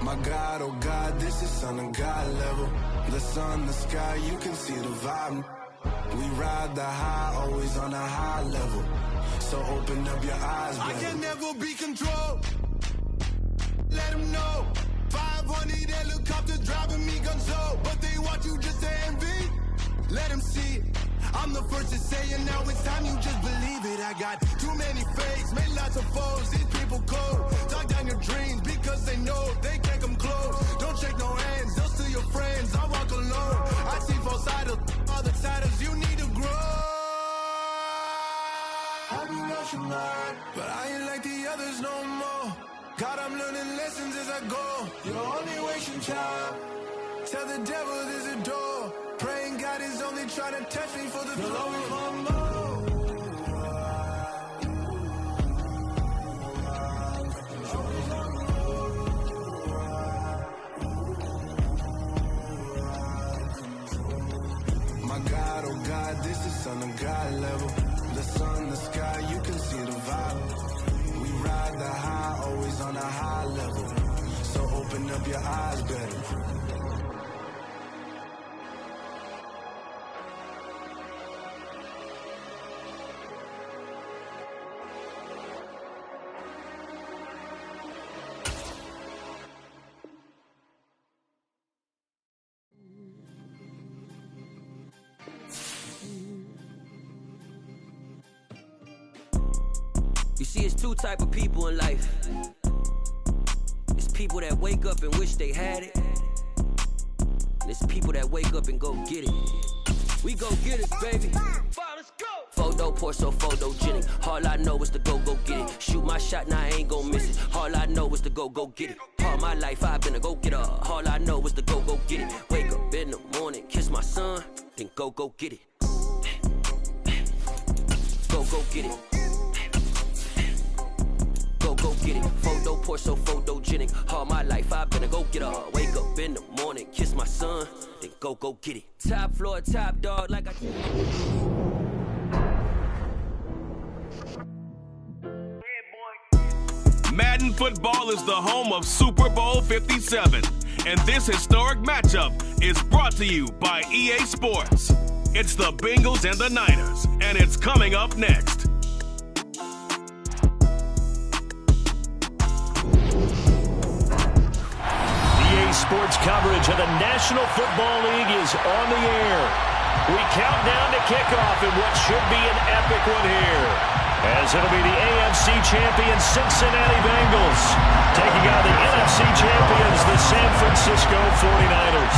My God, oh God, this is on a God level. The sun, the sky, you can see the vibe. We ride the high, always on a high level. So open up your eyes, baby. I can never be controlled. Let them know. 500 helicopters driving me gonzo. But they want you just to envy. Let them see it. I'm the first to say it, now it's time you just believe it. I got too many fakes, made lots of foes. These people cold. Talk down your dreams because they know they can't come close. Don't shake no hands, they'll steal your friends. I walk alone. I see false idols, other titles. You need to grow. I be lost your mind, but I ain't like the others no more. God, I'm learning lessons as I go. You're only wasting time. Tell the devil there's a door. Praying God is only trying to touch me for the glory of more. My God, oh God, this is on a God level. The sun, the sky, you can see the vibe. We ride the high, always on a high level. So open up your eyes, better. You see, it's two type of people in life. It's people that wake up and wish they had it. And it's people that wake up and go get it. We go get it, baby. Let's go. Photo pour so photogenic. All I know is to go get it. Shoot my shot, now I ain't gon' miss it. All I know is to go get it. All my life I've been a go-getter. All I know is to go get it. Wake up in the morning, kiss my son, then go get it. Go get it. Go get it. Photo pour so photogenic. All my life I've been a go-getter. Wake up in the morning, kiss my son, then go get it. Top floor, top dog, like I... Madden Football is the home of Super Bowl 57. And this historic matchup is brought to you by EA Sports. It's the Bengals and the Niners, and it's coming up next. Sports coverage of the National Football League is on the air. We count down to kickoff in what should be an epic one here, as it'll be the AFC champions Cincinnati Bengals taking on the NFC champions, the San Francisco 49ers.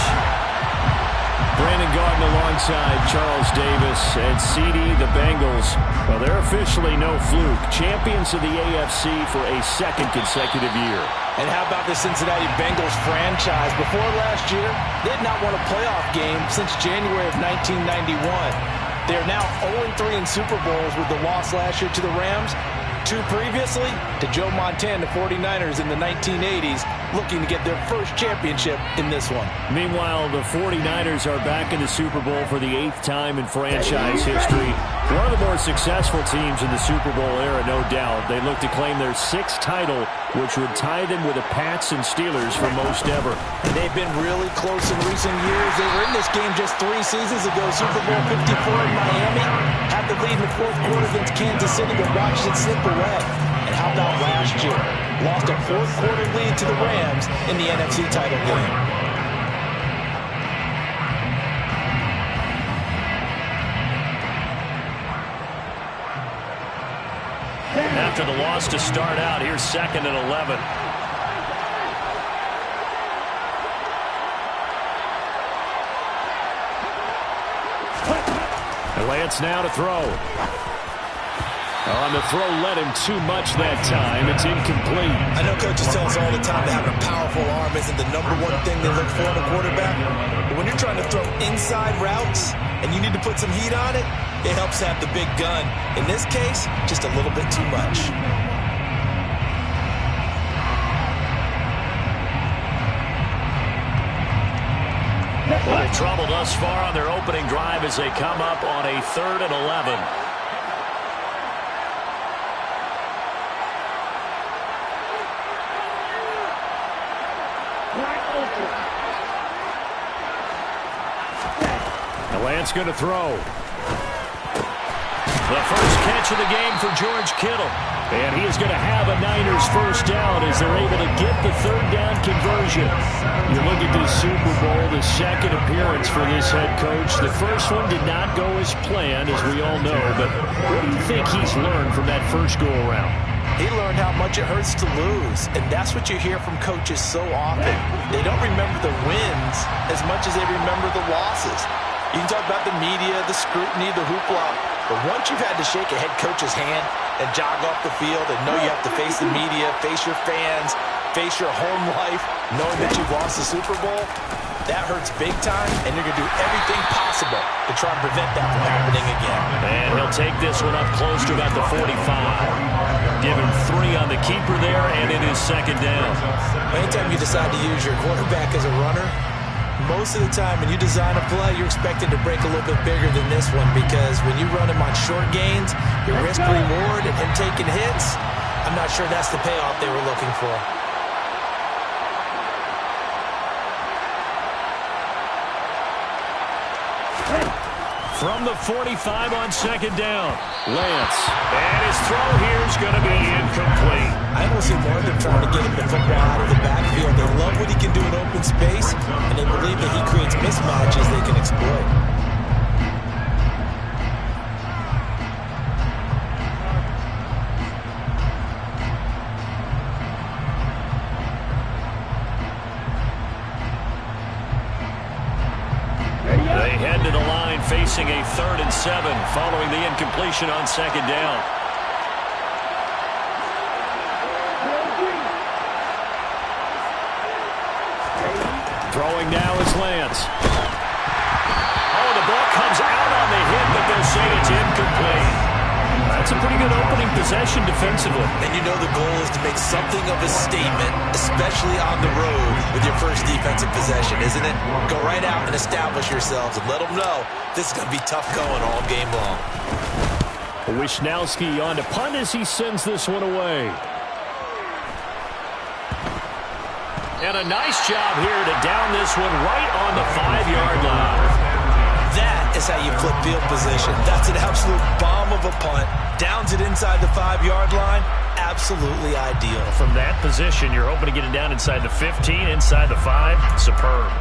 Brandon Gaudin alongside Charles Davis and CD, the Bengals. Well, they're officially no fluke. Champions of the AFC for a second consecutive year. And how about the Cincinnati Bengals franchise? Before last year, they had not won a playoff game since January of 1991. They are now 0-3 in Super Bowls with the loss last year to the Rams. 2 previously to Joe Montana, 49ers in the 1980s, looking to get their first championship in this one. Meanwhile, the 49ers are back in the Super Bowl for the 8th time in franchise history. One of the more successful teams in the Super Bowl era, no doubt. They look to claim their 6th title, which would tie them with the Pats and Steelers for most ever. And they've been really close in recent years. They were in this game just 3 seasons ago. Super Bowl 54 in Miami. Had the lead in the 4th quarter against Kansas City, but watched it slip away. And how about last year? Lost a 4th quarter lead to the Rams in the NFC title game. After the loss to start out, here's 2nd and 11. And Lance now to throw. On the throw, led him too much that time. It's incomplete. I know coaches tell us all the time that having a powerful arm isn't the #1 thing they look for in a quarterback. But when you're trying to throw inside routes and you need to put some heat on it, it helps to have the big gun. In this case, just a little bit too much. Well, trouble thus far on their opening drive as they come up on a 3rd and 11. Lance going to throw. The first catch of the game for George Kittle. And he is going to have a Niners first down as they're able to get the third down conversion. You look at this Super Bowl, the second appearance for this head coach. The first one did not go as planned, as we all know. But what do you think he's learned from that first go-around? He learned how much it hurts to lose, and that's what you hear from coaches so often. They don't remember the wins as much as they remember the losses. You can talk about the media, the scrutiny, the hoopla, but once you've had to shake a head coach's hand and jog off the field and know you have to face the media, face your fans, face your home life, knowing that you've lost the Super Bowl, that hurts big time, and you're going to do everything possible to try and prevent that from happening again. And he'll take this one up close to about the 45. Give him 3 on the keeper there, and it is second down. Anytime you decide to use your quarterback as a runner, most of the time when you design a play, you're expected to break a little bit bigger than this one, because when you run him on short gains, your risk-reward and him taking hits, I'm not sure that's the payoff they were looking for. From the 45 on second down, Lance. And his throw here is going to be incomplete. I almost see more of them trying to get him the football out of the backfield. They love what he can do in open space, and they believe that he creates mismatches they can exploit. They head to the line facing a 3rd and 7 following the incompletion on second down. Throwing now is Lance. Oh, the ball comes out on the hit, but they'll say it's incomplete. That's a pretty good opening possession defensively. And you know the goal is to make something of a statement, especially on the road with your first defensive possession, isn't it? Go right out and establish yourselves and let them know this is going to be tough going all game long. Wisnowski on to punt as he sends this one away. And a nice job here to down this one right on the 5-yard line. That is how you flip field position. That's an absolute bomb of a punt. Downs it inside the 5-yard line. Absolutely ideal. From that position, you're hoping to get it down inside the 15, inside the 5. Superb.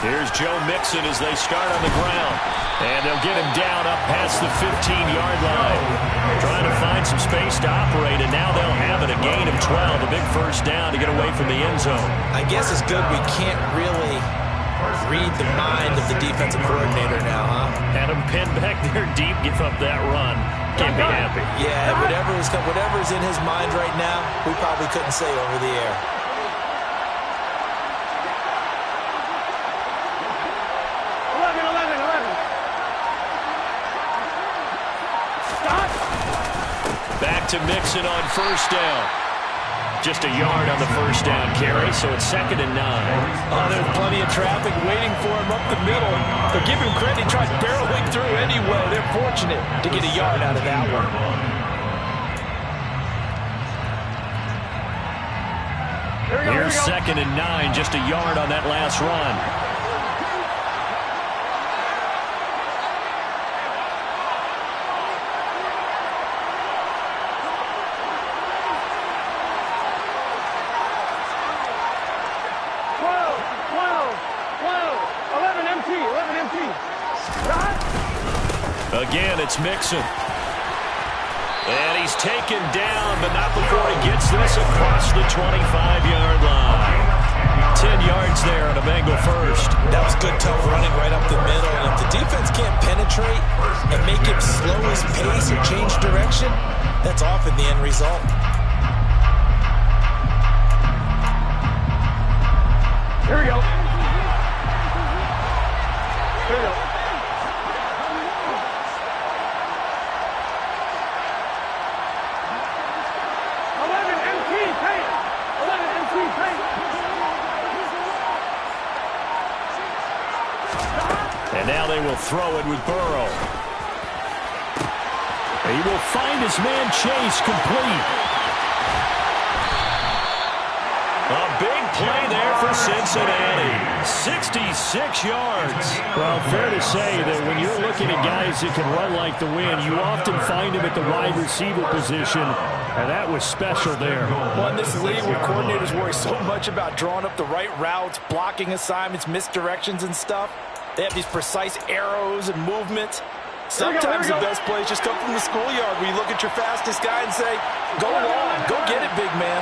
Here's Joe Mixon as they start on the ground. And they'll get him down up past the 15-yard line. Trying to find some space to operate, and now they'll have it. A gain of 12, a big first down to get away from the end zone. I guess it's good we can't really read the mind of the defensive coordinator now, huh? Had him pinned back there deep, give up that run. Can't be happy. Yeah, whatever's in his mind right now, we probably couldn't say over the air. Back to Mixon on first down. Just a yard on the first down carry, so it's 2nd and 9. Oh, there's plenty of traffic waiting for him up the middle. But give him credit, he tried barreling through anyway. They're fortunate to get a yard out of that one. Here's 2nd and 9, just a yard on that last run. Again, it's Mixon. And he's taken down, but not before he gets this across the 25-yard line. 10 yards there on a Bengal first. That was good, tough running right up the middle. And if the defense can't penetrate and make him slow his pace or change direction, that's often the end result. Here we go. Here we go. Now they will throw it with Burrow. He will find his man Chase complete. A big play there for Cincinnati. 66 yards. Well, fair to say that when you're looking at guys that can run like the wind, you often find them at the wide receiver position, and that was special there. Well, in this league where coordinators worry so much about drawing up the right routes, blocking assignments, misdirections and stuff, they have these precise arrows and movements. Sometimes the best plays just come from the schoolyard where you look at your fastest guy and say, go long, go get it, big man.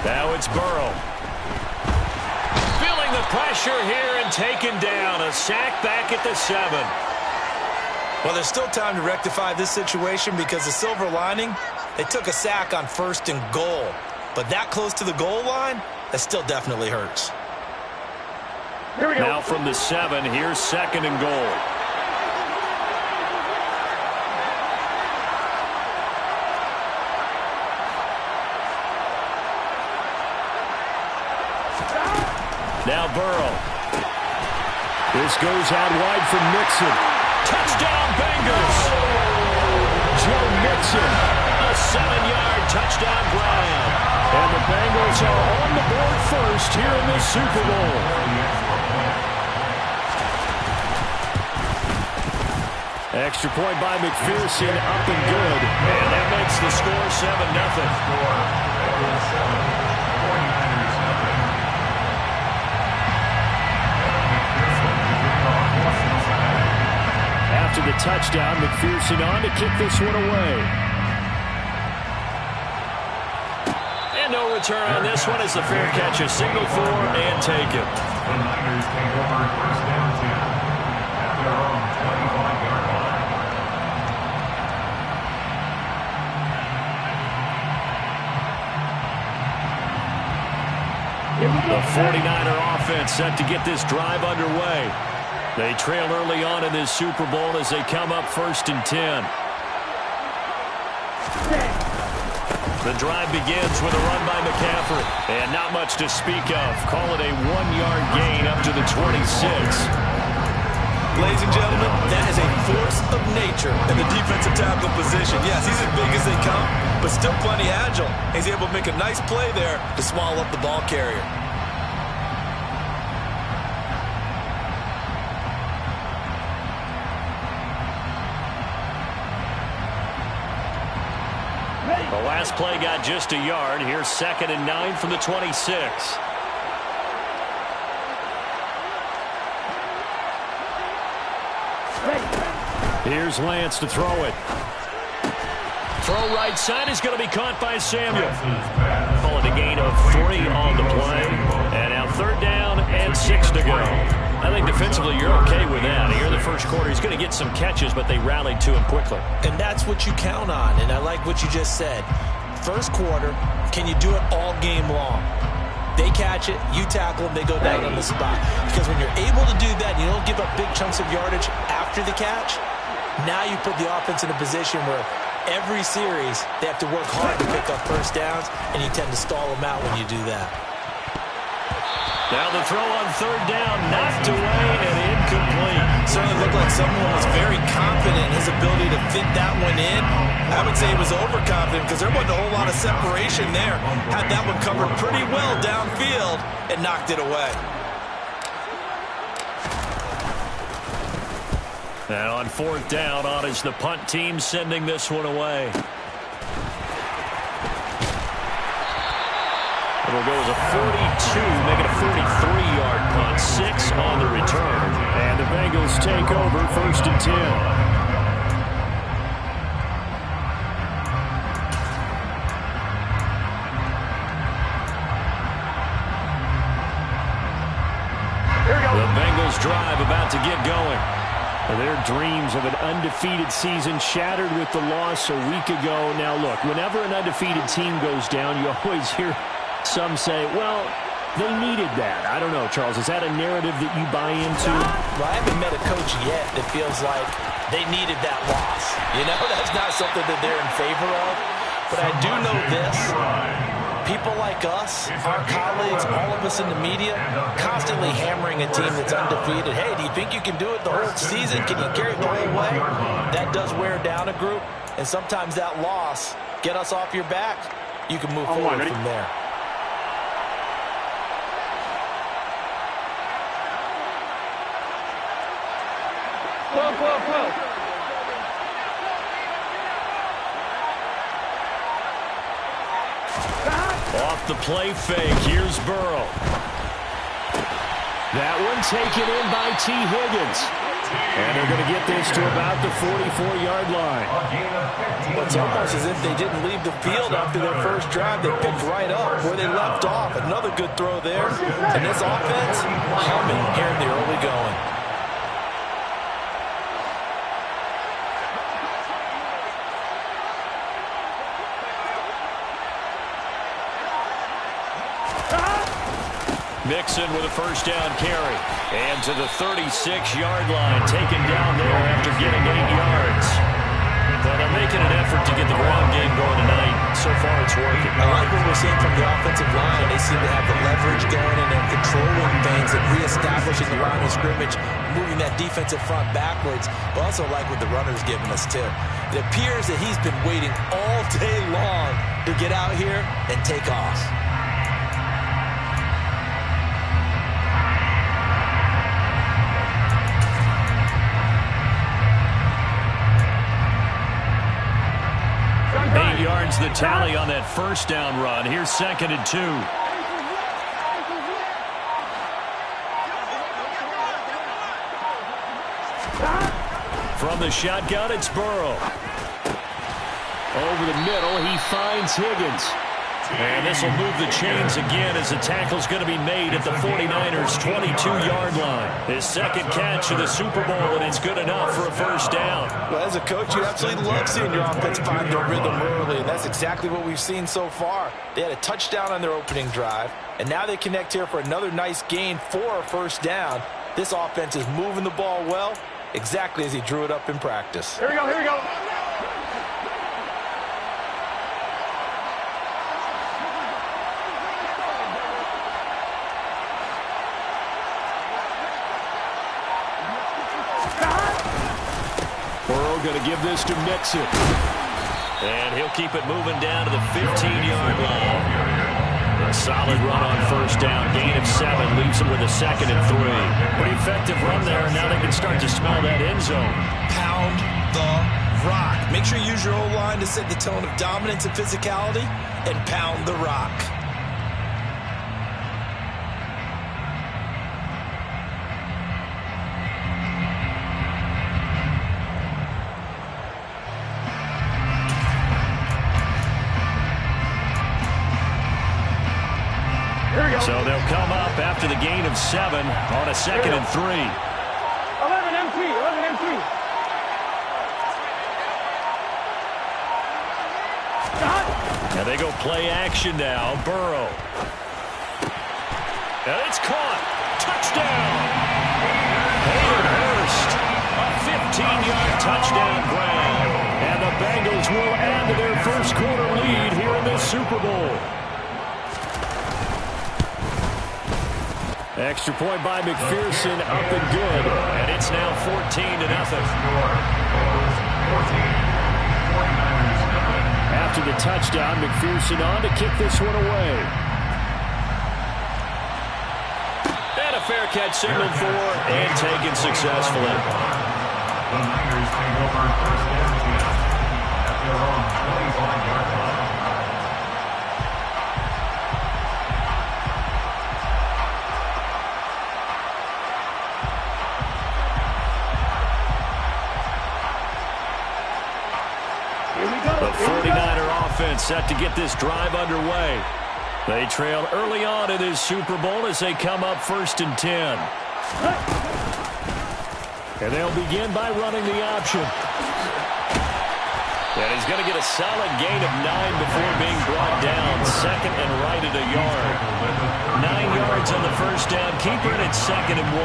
Now it's Burrow. Feeling the pressure here and taken down. A sack back at the 7. Well, there's still time to rectify this situation because the silver lining, they took a sack on 1st and goal. But that close to the goal line, that still definitely hurts. Here we go. Now from the 7, here's 2nd and goal. Now Burrow. This goes out wide from Mixon. Touchdown Bengals. Joe Mixon. A 7-yard touchdown grab. And the Bengals are on the board first here in the Super Bowl. Extra point by McPherson, up and good. And that makes the score 7-0. After the touchdown, McPherson on to kick this one away. And no return on this one as the fair catch is signaled for and taken. The 49er offense set to get this drive underway. They trail early on in this Super Bowl as they come up 1st and 10. The drive begins with a run by McCaffrey. And not much to speak of. Call it a 1-yard gain up to the 26. Ladies and gentlemen, that is a force of nature in the defensive tackle position. Yes, he's as big as they come, but still plenty agile. He's able to make a nice play there to swallow up the ball carrier. The last play got just a yard. Here's 2nd and 9 from the 26. Here's Lance to throw it. Throw right side is going to be caught by Samuel. Call it a gain of 3 on the play. And now 3rd down and 6 to go. I think defensively you're okay with that. Here in the first quarter, he's going to get some catches, but they rallied to him quickly. And that's what you count on, and I like what you just said. First quarter, can you do it all game long? They catch it, you tackle them, they go down on the spot. Because when you're able to do that, you don't give up big chunks of yardage after the catch, now you put the offense in a position where every series they have to work hard to pick up first downs, and you tend to stall them out when you do that. Now the throw on 3rd down, knocked away and incomplete. Certainly looked like someone was very confident in his ability to fit that one in. I would say he was overconfident because there wasn't a whole lot of separation there. Had that one covered pretty well downfield and knocked it away. And on 4th down, on is the punt team sending this one away. It'll go as a 42, make it a 43-yard punt. 6 on the return. And the Bengals take over 1st and 10. The Bengals drive about to get going. Their dreams of an undefeated season shattered with the loss a week ago. Now, look, whenever an undefeated team goes down, you always hear some say, well, they needed that. I don't know, Charles. Is that a narrative that you buy into? Well, I haven't met a coach yet that feels like they needed that loss. You know, that's not something that they're in favor of. But I do know this. People like us, our colleagues, all of us in the media, constantly hammering a team that's undefeated. Hey, do you think you can do it the whole season? Can you carry it the whole way? That does wear down a group. And sometimes that loss, get us off your back, you can move forward from there. Off the play fake, here's Burrow. That one taken in by T. Higgins. And they're going to get this to about the 44-yard line. It's almost as if they didn't leave the field after their first drive. They picked right up where they left off. Another good throw there. And this offense, humming here in the early going. Mixon with a first down carry. And to the 36-yard line, taken down there after getting 8 yards. Well, they're making an effort to get the ground game going tonight. So far, it's working. I like what we're seeing from the offensive line. They seem to have the leverage going and they're controlling things and reestablishing the line of scrimmage, moving that defensive front backwards. But also like what the runner's giving us, too. It appears that he's been waiting all day long to get out here and take off. Yards the tally on that first down run. Here's 2nd and 2. From the shotgun, it's Burrow. Over the middle, he finds Higgins. And this will move the chains again as the tackle's going to be made at the 49ers' 22-yard line. His second catch of the Super Bowl, and it's good enough for a first down. Well, as a coach, you absolutely love seeing your offense find their rhythm early, and that's exactly what we've seen so far. They had a touchdown on their opening drive, and now they connect here for another nice gain for a first down. This offense is moving the ball well, exactly as he drew it up in practice. Here we go, here we go. Going to give this to Mixon. And he'll keep it moving down to the 15-yard line. A solid run on first down. Gain of 7 leaves him with a 2nd and 3. Pretty effective run there. Now they can start to smell that end zone. Pound the rock. Make sure you use your O-line to set the tone of dominance and physicality and pound the rock. So they'll come up after the gain of 7 on a 2nd and 3. 11 M3, 11 M3. And they go play action now. Burrow. And it's caught. Touchdown. Hayden Hurst. A 15-yard touchdown grab. And the Bengals will add to their first quarter lead here in the Super Bowl. Extra point by McPherson, up and good. And it's now 14-0. After the touchdown, McPherson on to kick this one away. And a fair catch signaled for and taken successfully. The Niners take over first down at their own 21-yard line. The 49er offense set to get this drive underway. They trail early on in this Super Bowl as they come up 1st and 10. And they'll begin by running the option. And he's going to get a solid gain of 9 before being brought down. 2nd and right at a yard. 9 yards on the first down. Keeper, and it's 2nd and 1.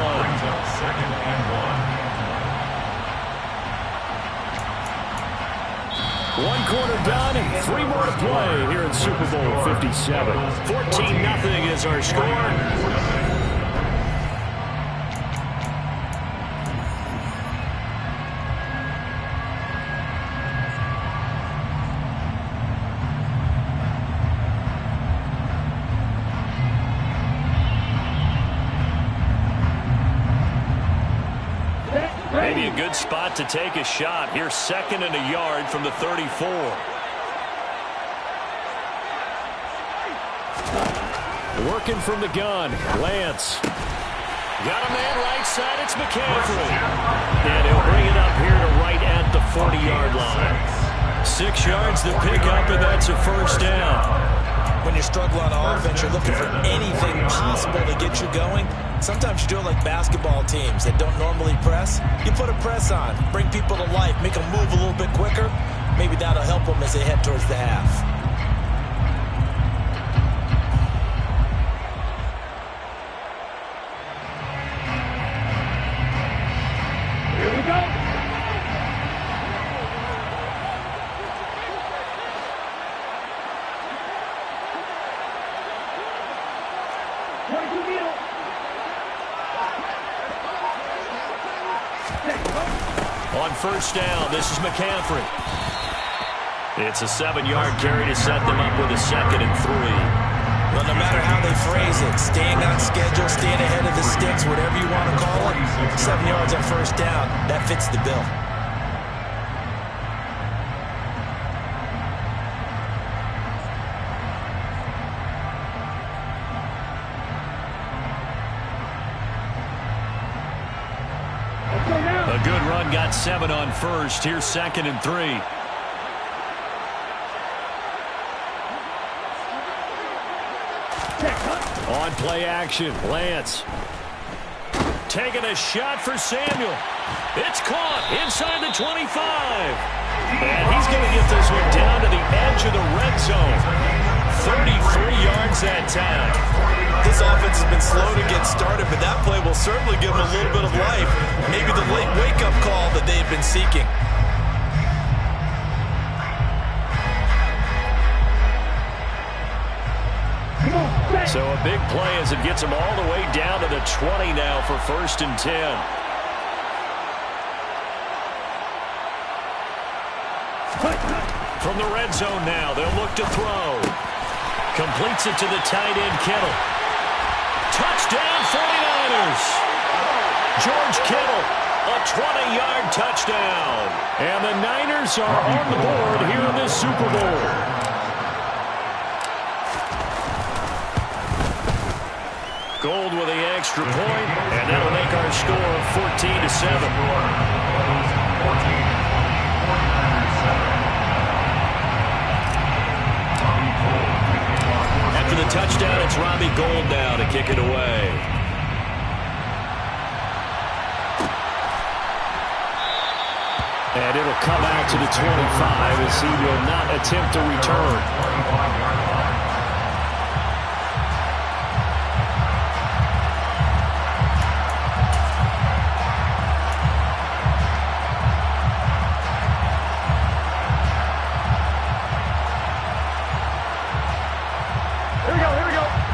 One quarter done, 3 more to play here in Super Bowl 57. 14-0 is our score. Maybe a good spot to take a shot. Here's 2nd and a yard from the 34. Working from the gun. Lance. Got a man right side. It's McCaffrey. And he'll bring it up here to right at the 40-yard line. 6 yards to pick up, and that's a first down. When you struggle on offense, you're looking for anything possible to get you going. Sometimes you do it like basketball teams that don't normally press. You put a press on, bring people to life, make them move a little bit quicker. Maybe that'll help them as they head towards the half. Here we go. On first down, this is McCaffrey. It's a 7-yard carry to set them up with a 2nd and 3. Well, no matter how they phrase it, staying on schedule, staying ahead of the sticks, whatever you want to call it, 7 yards on first down, that fits the bill. A good run, got 7 on first. Here's 2nd and 3. On play action, Lance. Taking a shot for Samuel. It's caught inside the 25. And he's going to get this one down to the edge of the red zone. 33 yards that time. This offense has been slow to get started, but that play will certainly give them a little bit of life. Maybe the late wake-up call that they've been seeking. So a big play as it gets them all the way down to the 20 now for 1st and 10. From the red zone now, they'll look to throw. Completes it to the tight end, Kittle. Touchdown, 49ers. George Kittle, a 20-yard touchdown. And the Niners are on the board here in this Super Bowl. Gold with the extra point, and that'll make our score 14-7. After the touchdown, it's Robbie Gould now to kick it away. And it'll come out to the 25 as he will not attempt to return.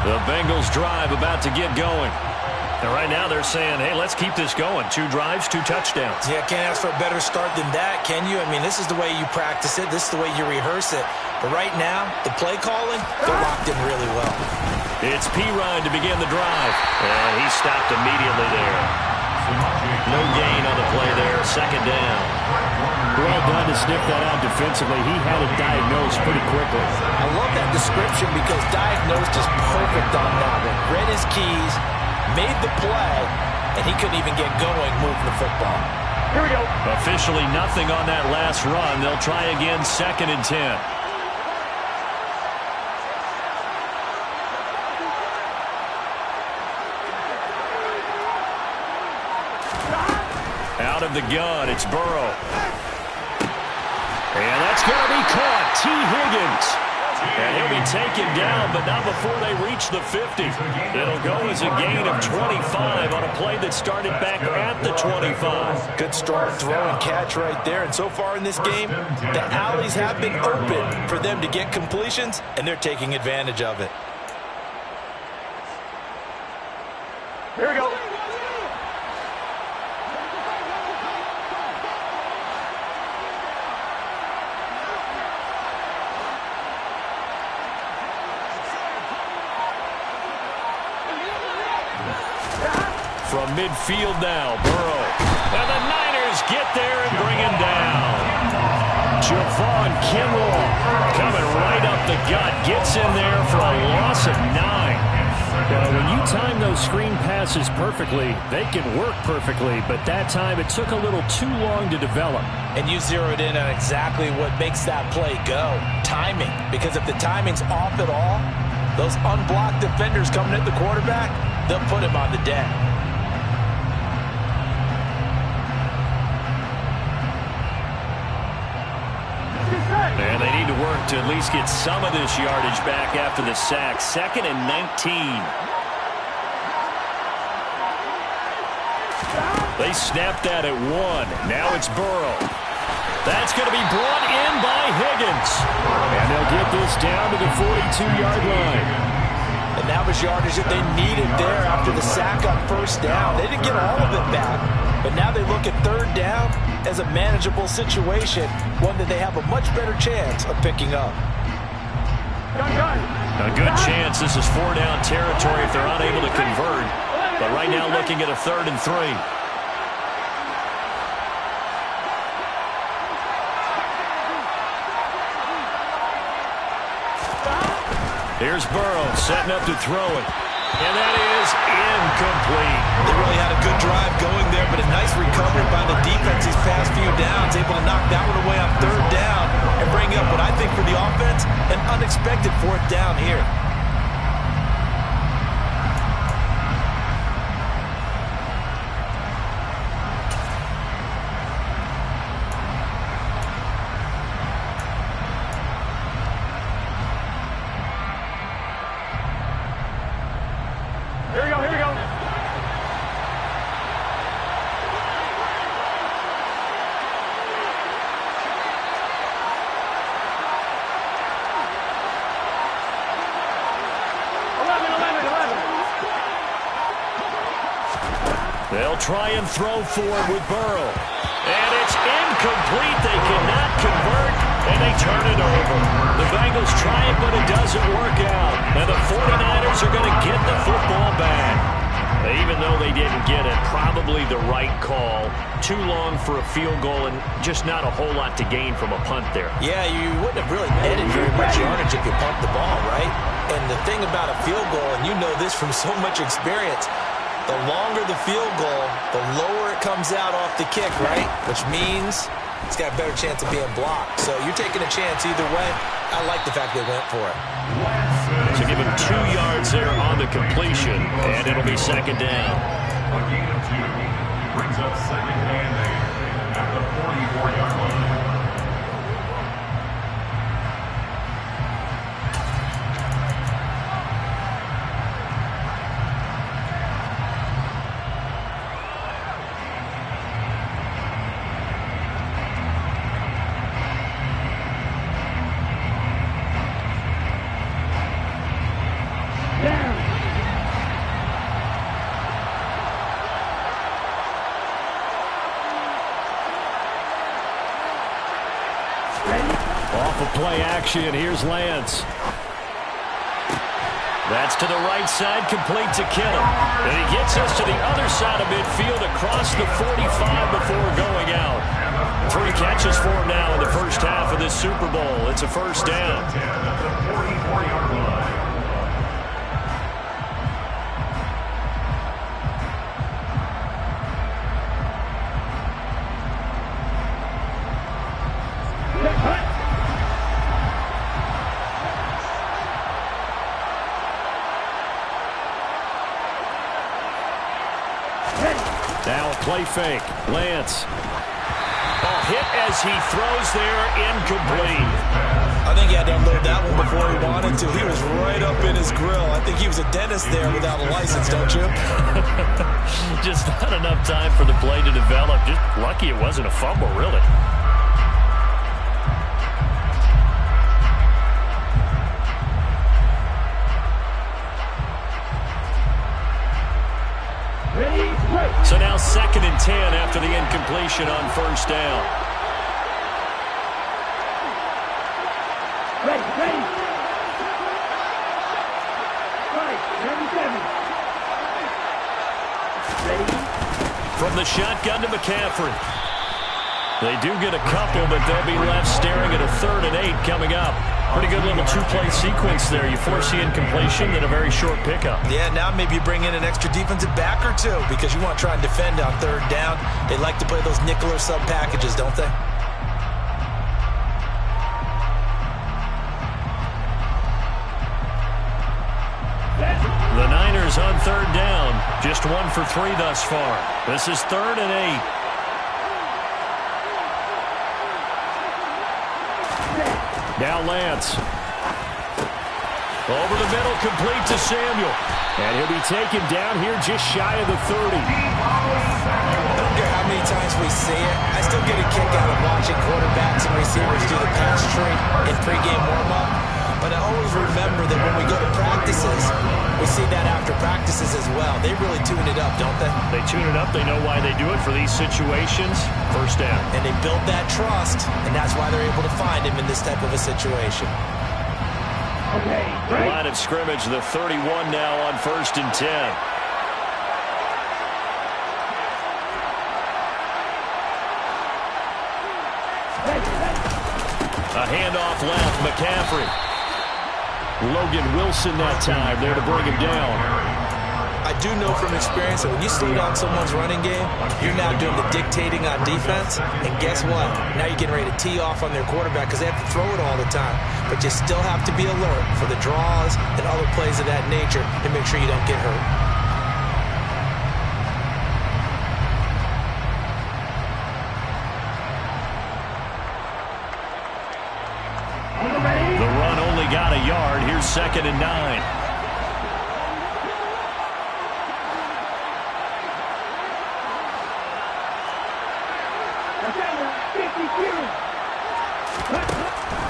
The Bengals drive about to get going. And right now they're saying, hey, let's keep this going. 2 drives, 2 touchdowns. Yeah, can't ask for a better start than that, can you? I mean, this is the way you practice it. This is the way you rehearse it. But right now, the play calling, they're locked in really well. It's P-Ryan to begin the drive. And he stopped immediately there. No gain on the play there. 2nd down. Well done to sniff that out defensively. He had it diagnosed pretty quickly. I love that description because diagnosed is perfect on that one. Read his keys, made the play, and he couldn't even get going moving the football. Here we go. Officially nothing on that last run. They'll try again 2nd and 10. Out of the gun, it's Burrow. And that's going to be caught. T. Higgins. And he'll be taken down, but not before they reach the 50. It'll go as a gain of 25 on a play that started back at the 25. Good strong throw and catch right there. And so far in this game, the alleys have been open for them to get completions, and they're taking advantage of it. Here we go. From midfield now, Burrow. And the Niners get there and bring him down. Javon Kinlaw coming right up the gut. Gets in there for a loss of 9. Well, when you time those screen passes perfectly, they can work perfectly. But that time, it took a little too long to develop. And you zeroed in on exactly what makes that play go. Timing. Because if the timing's off at all, those unblocked defenders coming at the quarterback, they'll put him on the deck. And they need to work to at least get some of this yardage back after the sack. 2nd and 19. They snapped that at 1. Now it's Burrow. That's going to be brought in by Higgins. And they'll get this down to the 42-yard line. And that was yardage that they needed there after the sack on 1st down. They didn't get all of it back, but now they look at 3rd down as a manageable situation, one that they have a much better chance of picking up. A good chance this is 4-down territory if they're unable to convert. But right now looking at a 3rd and 3. Here's Burrow setting up to throw it. And that is incomplete. They really had a good drive going there, but a nice recovery by the defense these past few downs, able to knock that one away on 3rd down and bring up what I think for the offense, an unexpected 4th down here. They'll try and throw for it with Burrow. And it's incomplete. They cannot convert, and they turn it over. The Bengals try it, but it doesn't work out. And the 49ers are going to get the football back. Even though they didn't get it, probably the right call. Too long for a field goal and just not a whole lot to gain from a punt there. Yeah, you wouldn't have really netted very much yardage if you pumped the ball, right? And the thing about a field goal, and you know this from so much experience, the longer the field goal, the lower it comes out off the kick, right? Which means it's got a better chance of being blocked. So you're taking a chance either way. I like the fact they went for it. So give him 2 yards there on the completion, and it'll be 2nd down. A gain of 2 brings up 2nd and 8 at the 44-yard line. Off of play action, here's Lance. That's to the right side, complete to Kittle. And he gets us to the other side of midfield across the 45 before going out. 3 catches for him now in the first half of this Super Bowl. It's a 1st down. Now a play fake. Lance. Oh, hit as he throws there, incomplete. I think he had to unload that one before he wanted to. He was right up in his grill. I think he was a dentist there without a license, don't you? Just not enough time for the play to develop. Just lucky it wasn't a fumble, really. So now 2nd and 10 after the incompletion on first down. Ready. 37. From the shotgun to McCaffrey. They do get a couple, but they'll be left staring at a 3rd and 8 coming up. Pretty good little 2-play sequence there. You force the incompletion, then a very short pickup. Yeah, now maybe you bring in an extra defensive back or two because you want to try and defend on 3rd down. They like to play those nickel or sub packages, don't they? The Niners on 3rd down. Just 1 for 3 thus far. This is 3rd and 8. Now Lance. Over the middle, complete to Samuel. And he'll be taken down here just shy of the 30. I don't care how many times we see it. I still get a kick out of watching quarterbacks and receivers do the pass tree in pregame warm-up. But I always remember that when we go to practices, we see that after practices as well. They really tune it up, don't they? They tune it up. They know why they do it for these situations. First down. And they build that trust, and that's why they're able to find him in this type of a situation. Okay, Line of scrimmage, the 31 now on 1st and 10. A handoff left, McCaffrey. Logan Wilson that time there to bring him down. I do know from experience that when you slow down someone's running game, you're now doing the dictating on defense. And guess what? Now you're getting ready to tee off on their quarterback because they have to throw it all the time. But you still have to be alert for the draws and other plays of that nature to make sure you don't get hurt. The run only got a yard. Here's 2nd and 9.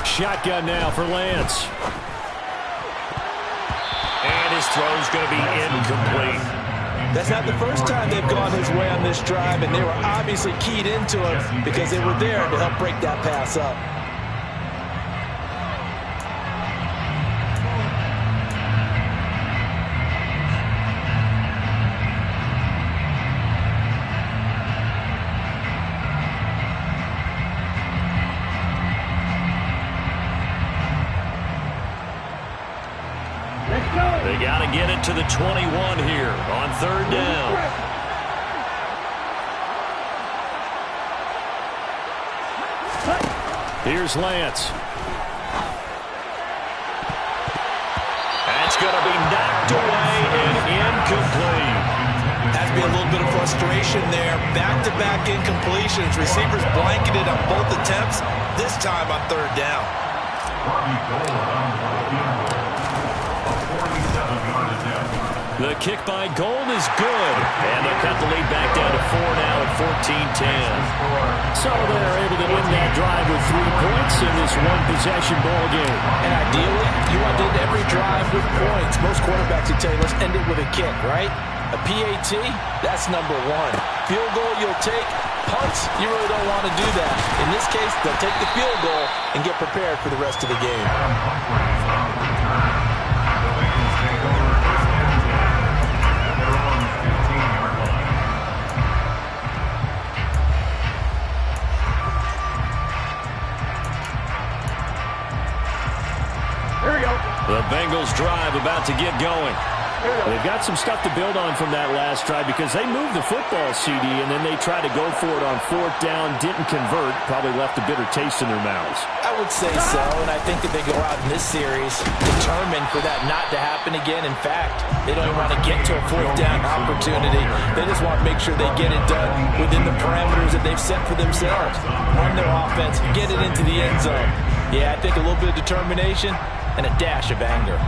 Shotgun now for Lance. And his throw's going to be incomplete. That's not the first time they've gone his way on this drive, and they were obviously keyed into it because they were there to help break that pass up. They got to get it to the 21 here on 3rd down. Here's Lance. That's going to be knocked away and incomplete. Has to be a little bit of frustration there. Back-to-back incompletions. Receivers blanketed on both attempts, this time on 3rd down. The kick by Gold is good. And they'll cut the lead back down to 4 now at 14-10. So they're able to win that drive with 3 points in this one-possession ball game. And ideally, you want to end every drive with points. Most quarterbacks would tell you, let's end it with a kick, right? A PAT, that's number 1. Field goal you'll take. Punts, you really don't want to do that. In this case, they'll take the field goal and get prepared for the rest of the game. The Bengals drive about to get going. They've got some stuff to build on from that last drive because they moved the football, CD, and then they tried to go for it on 4th down, didn't convert, probably left a bitter taste in their mouths. I would say so, and I think that they go out in this series determined for that not to happen again. In fact, they don't even want to get to a 4th down opportunity. They just want to make sure they get it done within the parameters that they've set for themselves. Run their offense, get it into the end zone. Yeah, I think a little bit of determination and a dash of anger.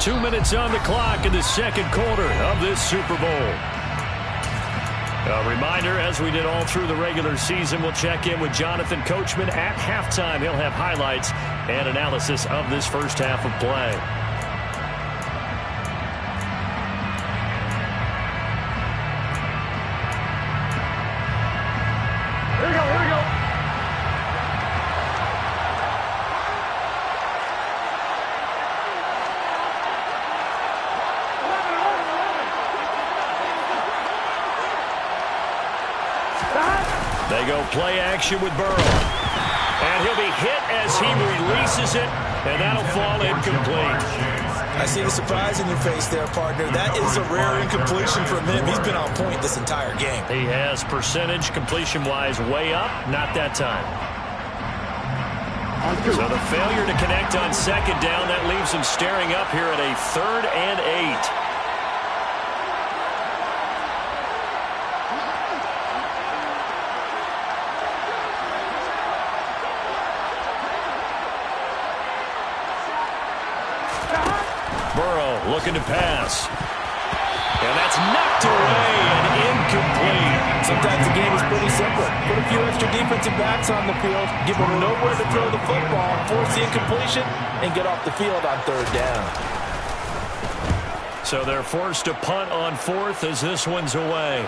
Two minutes on the clock in the second quarter of this Super Bowl. A reminder, as we did all through the regular season, we'll check in with Jonathan Coachman at halftime. He'll have highlights and analysis of this first half of play. Here we go, here we go. They go play action with Burrow. And he'll be hit as he releases it, and that'll fall incomplete. I see the surprise in your face there, partner. That is a rare incompletion from him. He's been on point this entire game. He has percentage completion-wise way up, not that time. So the failure to connect on 2nd down, that leaves him staring up here at a 3rd and 8. Looking to pass. And that's knocked away and incomplete. Sometimes the game is pretty simple. Put a few extra defensive backs on the field, give them nowhere to throw the football, force the incompletion, and get off the field on 3rd down. So they're forced to punt on 4th as this one's away.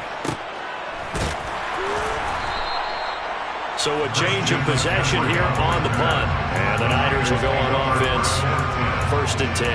So a change of possession here on the punt. And the Niners will go on offense. 1st and 10.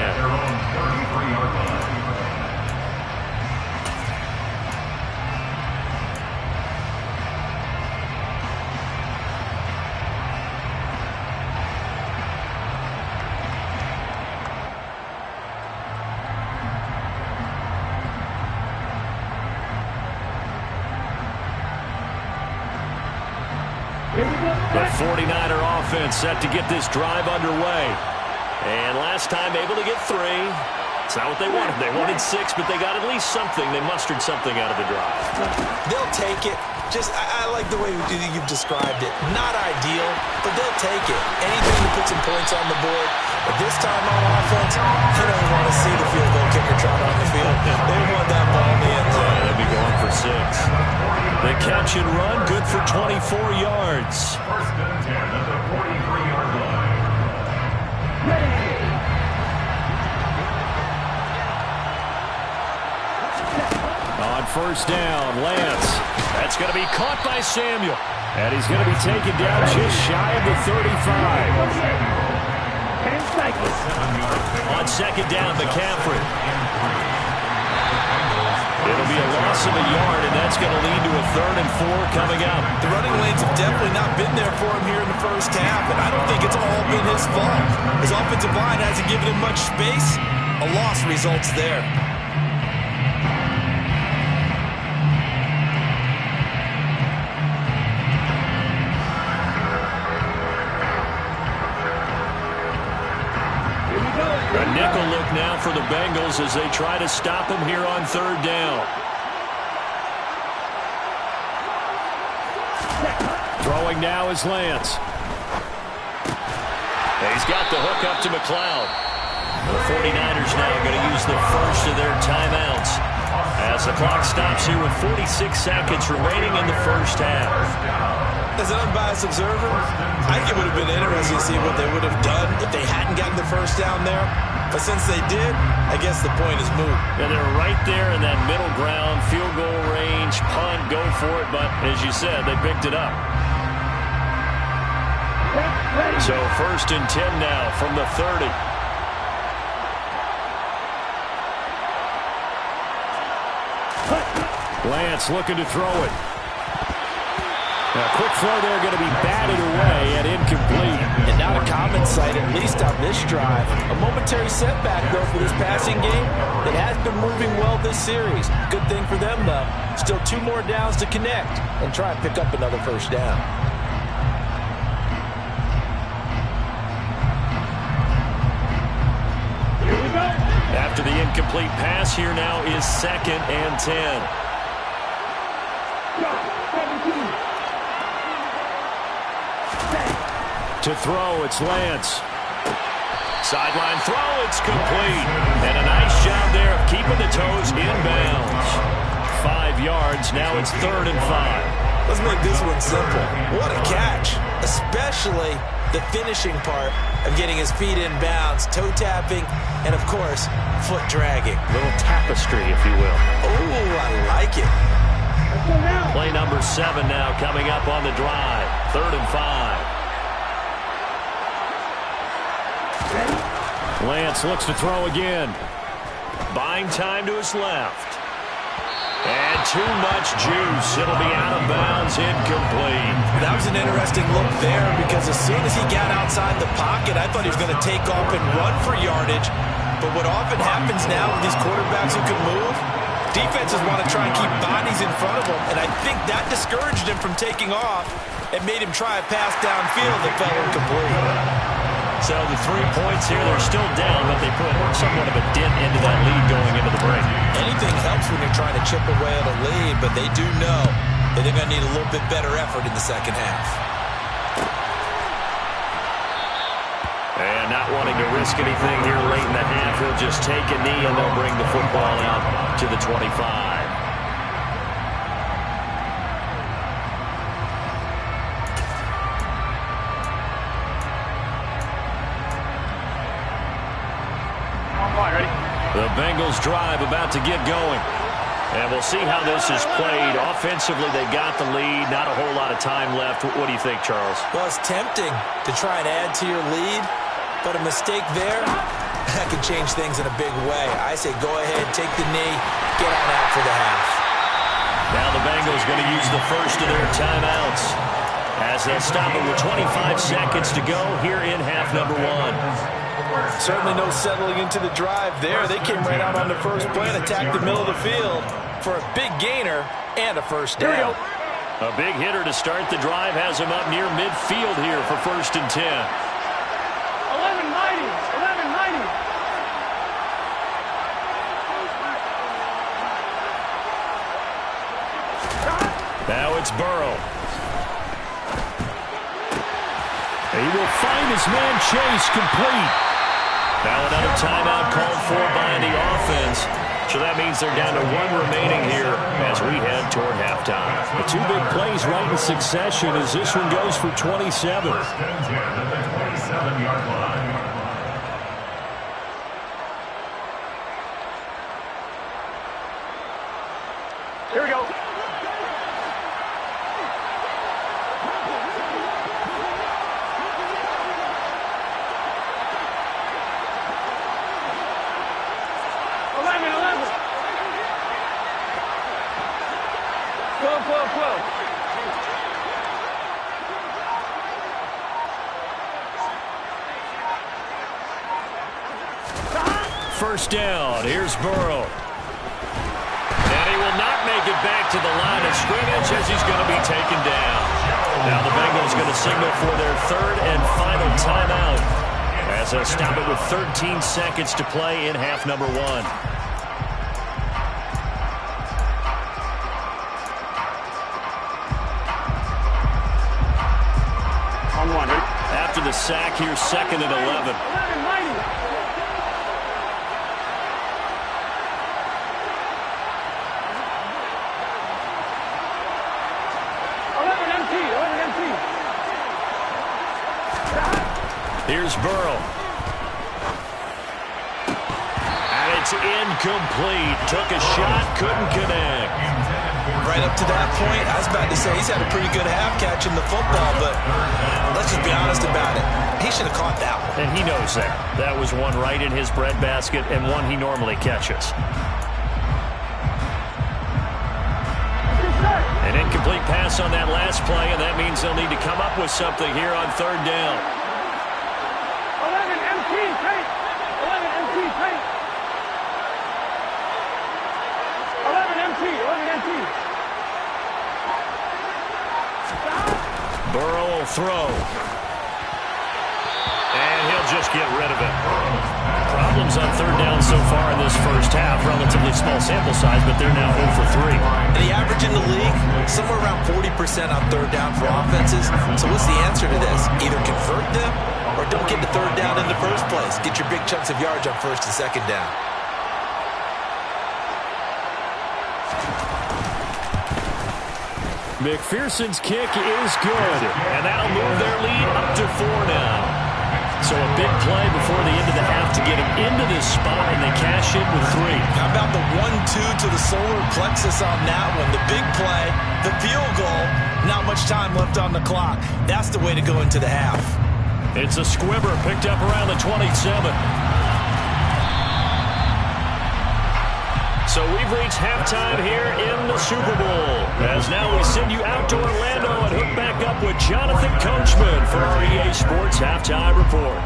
The 49er offense set to get this drive underway. And last time able to get 3. It's not what they wanted. They wanted 6, but they got at least something. They mustered something out of the drive. They'll take it. I like the way you've described it. Not ideal, but they'll take it. Anything to put some points on the board. But this time on offense, they don't want to see the field goal kicker trot on the field. They want that ball in the end zone. They'll be going for 6. The catch and run, good for 24 yards. 1st and 10 at the 43-yard line. On 1st down, Lance. That's going to be caught by Samuel. And he's going to be taken down just shy of the 35. 10 seconds. On 2nd down, McCaffrey. It'll be a loss of a yard, and that's going to lead to a 3rd and 4 coming up. The running lanes have definitely not been there for him here in the first half, and I don't think it's all been his fault. His offensive line hasn't given him much space. A loss results there. A nickel look now for the Bengals as they try to stop him here on 3rd down. Throwing now is Lance. He's got the hook up to McLeod. The 49ers now going to use the first of their timeouts as the clock stops here with 46 seconds remaining in the first half. As an unbiased observer, I think it would have been interesting to see what they would have done if they hadn't gotten the first down there. But since they did, I guess the point is moot. And they're right there in that middle ground, field goal range, punt, go for it. But as you said, they picked it up. So 1st and 10 now from the 30. Lance looking to throw it. A quick throw there going to be batted away and incomplete. And not a common sight, at least on this drive. A momentary setback, though, for this passing game that has been moving well this series. Good thing for them, though. Still 2 more downs to connect and try and pick up another first down. Here we go. After the incomplete pass, here now is 2nd and 10. To throw, it's Lance. Sideline throw, it's complete. And a nice job there of keeping the toes in bounds. 5 yards, now it's 3rd and 5. Let's make this one simple. What a catch, especially the finishing part of getting his feet in bounds, toe tapping, and of course, foot dragging. Little tapestry, if you will. Oh, I like it. Play number 7 now coming up on the drive. 3rd and 5. Lance looks to throw again. Buying time to his left. And too much juice. It'll be out of bounds, incomplete. That was an interesting look there because as soon as he got outside the pocket, I thought he was going to take off and run for yardage. But what often happens now with these quarterbacks who can move, defenses want to try and keep bodies in front of them, and I think that discouraged him from taking off and made him try a pass downfield that fell incomplete. So the 3 points here, they're still down, but they put somewhat of a dent into that lead going into the break. Anything helps when you're trying to chip away at a lead, but they do know that they're going to need a little bit better effort in the second half. And not wanting to risk anything here late in the half, he'll just take a knee and they'll bring the football out to the 25. The Bengals drive about to get going. And we'll see how this is played. Offensively, they got the lead. Not a whole lot of time left. What do you think, Charles? Well, it's tempting to try and add to your lead, but a mistake there, that can change things in a big way. I say go ahead, take the knee, get on out for the half. Now the Bengals going to use the first of their timeouts as they'll stop it with 25 seconds to go here in half number 1. Certainly no settling into the drive there. They came right out on the first play and attacked the middle of the field for a big gainer and a first down. A big hitter to start the drive has him up near midfield here for 1st and 10. 1190. Now it's Burrow. He will find his man Chase complete. Now another timeout called for by the offense. So that means they're down to 1 remaining here as we head toward halftime. The 2 big plays right in succession as this one goes for 27. Here we go. First down, here's Burrow. And he will not make it back to the line of scrimmage as he's going to be taken down. Now the Bengals going to signal for their 3rd and final timeout as they'll stop it with 13 seconds to play in half number 1. After the sack, here's 2nd and 11. Here's Burrow. And it's incomplete. Took a shot, couldn't connect. Right up to that point, I was about to say he's had a pretty good half catching the football, but let's just be honest about it. He should have caught that one. And he knows that. That was one right in his breadbasket and one he normally catches. An incomplete pass on that last play, and that means they'll need to come up with something here on third down. 11 MT, paint. 11 MT, paint. 11 MT, 11 MT. Burrow will throw. And he'll just get rid of it. Problems on third down so far in this first half. Relatively small sample size, but they're now 0 for 3. The average in the league, somewhere around 40% on third down for offenses. So what's the answer to this? Either convert them or don't get to third down in the first place. Get your big chunks of yards on first and second down. McPherson's kick is good, and that'll move their lead up to 4 now. So a big play before the end of the half to get them into this spot, and they cash in with 3. How about the 1-2 to the solar plexus on that one? The big play, the field goal, not much time left on the clock. That's the way to go into the half. It's a squibber picked up around the 27. So we've reached halftime here in the Super Bowl. As now we send you out to Orlando and hook back up with Jonathan Coachman for our EA Sports Halftime Report.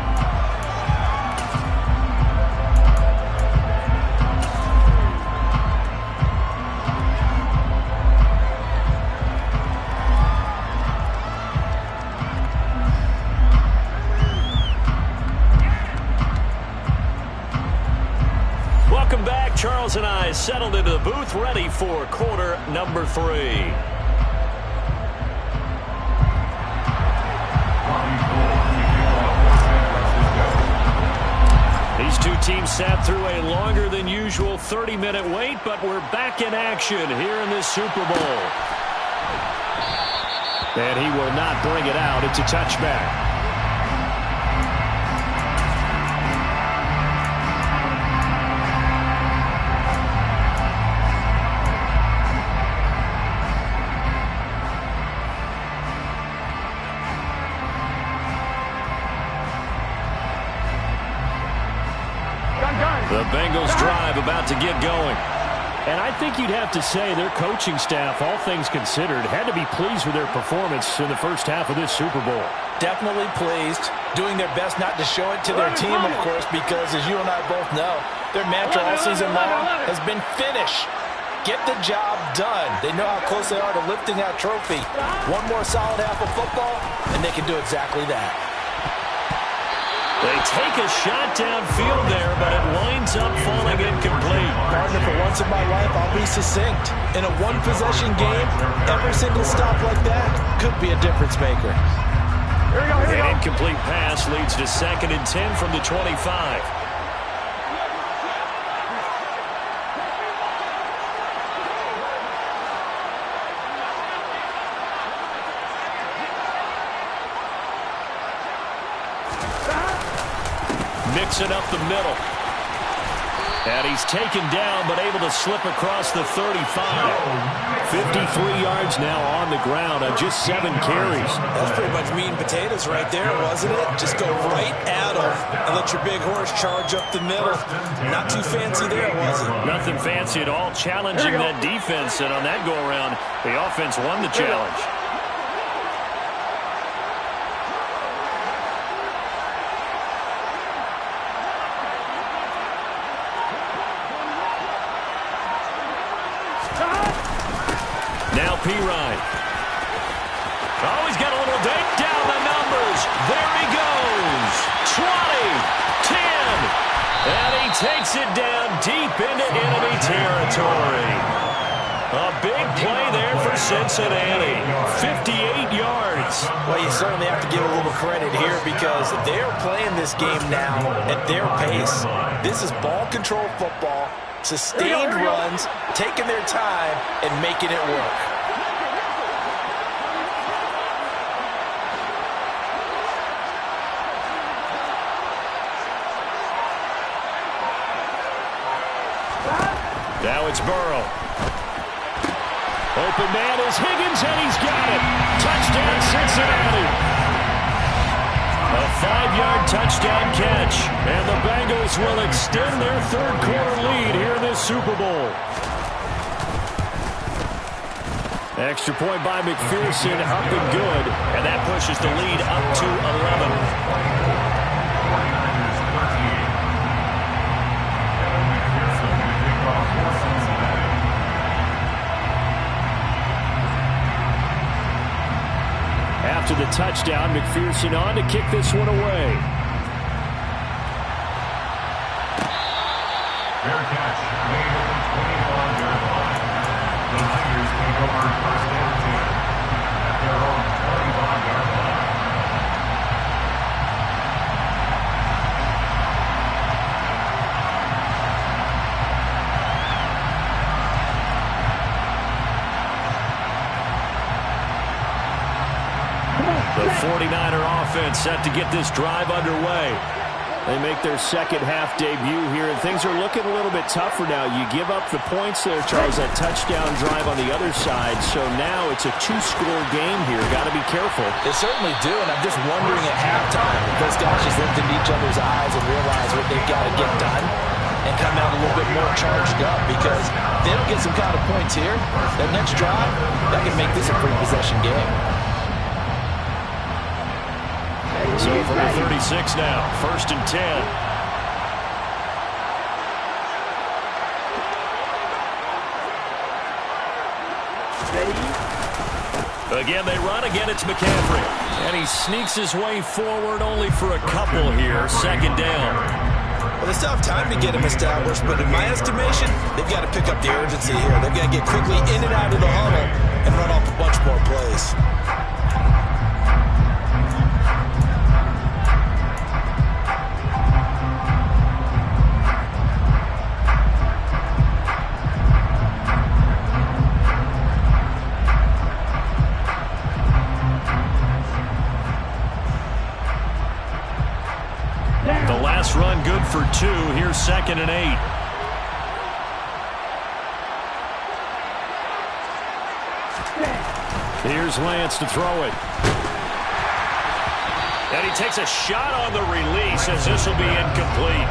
Welcome back. Charles and I settled into the booth, ready for quarter number 3. These two teams sat through a longer than usual 30-minute wait, but we're back in action here in this Super Bowl. And he will not bring it out. It's a touchback. The Bengals drive about to get going. And I think you'd have to say their coaching staff, all things considered, had to be pleased with their performance in the first half of this Super Bowl. Definitely pleased, doing their best not to show it to their team, of course, because as you and I both know, their mantra all season long has been finish. Get the job done. They know how close they are to lifting that trophy. One more solid half of football, and they can do exactly that. They take a shot downfield there, but it winds up falling incomplete. Partner, for once in my life, I'll be succinct. In a one-possession game, every single stop like that could be a difference maker. Here we go, here we go. An incomplete pass leads to 2nd and 10 from the 25. Mixing up the middle. And he's taken down, but able to slip across the 35. 53 yards now on the ground on just 7 carries. That's pretty much meat and potatoes right there, wasn't it? Just go right at him and let your big horse charge up the middle. Not too fancy there, was it? Nothing fancy at all. Challenging that defense, and on that go-around, the offense won the challenge. Now P-Ryan. Oh, he's got a little date down the numbers. There he goes. 20, 10. And he takes it down deep into enemy territory. A big play there for Cincinnati. 58 yards. Well, you certainly have to give a little credit here because they're playing this game now at their pace. This is ball control football. Sustained runs, taking their time, and making it work. Now it's Burrow. Open man is Higgins, and he's got it. Touchdown, Cincinnati. A 5-yard touchdown catch, and the Bengals will extend their third-quarter lead here in this Super Bowl. Extra point by McPherson, up and good. And that pushes the lead up to 11. After the touchdown, McPherson on to kick this one away. Fair catch, made at the 25-yard line. The Niners take over first and 10 at their own 25-yard line. The 49er offense set to get this drive underway. They make their second half debut here, and things are looking a little bit tougher now. You give up the points there, Charles, that touchdown drive on the other side. So now it's a two-score game here. Got to be careful. They certainly do, and I'm just wondering at halftime if those guys just looked into each other's eyes and realize what they've got to get done and come out a little bit more charged up, because if they don't get some kind of points here, that next drive, that can make this a three-possession game. So from the 36 now, first and 10. Again, they run. Again, it's McCaffrey. And he sneaks his way forward only for a couple here. Second down. Well, they still have time to get him established, but in my estimation, they've got to pick up the urgency here. They've got to get quickly in and out of the huddle and run off a bunch more plays. Run good for 2. Here's second and 8. Here's Lance to throw it. And he takes a shot on the release as this will be incomplete.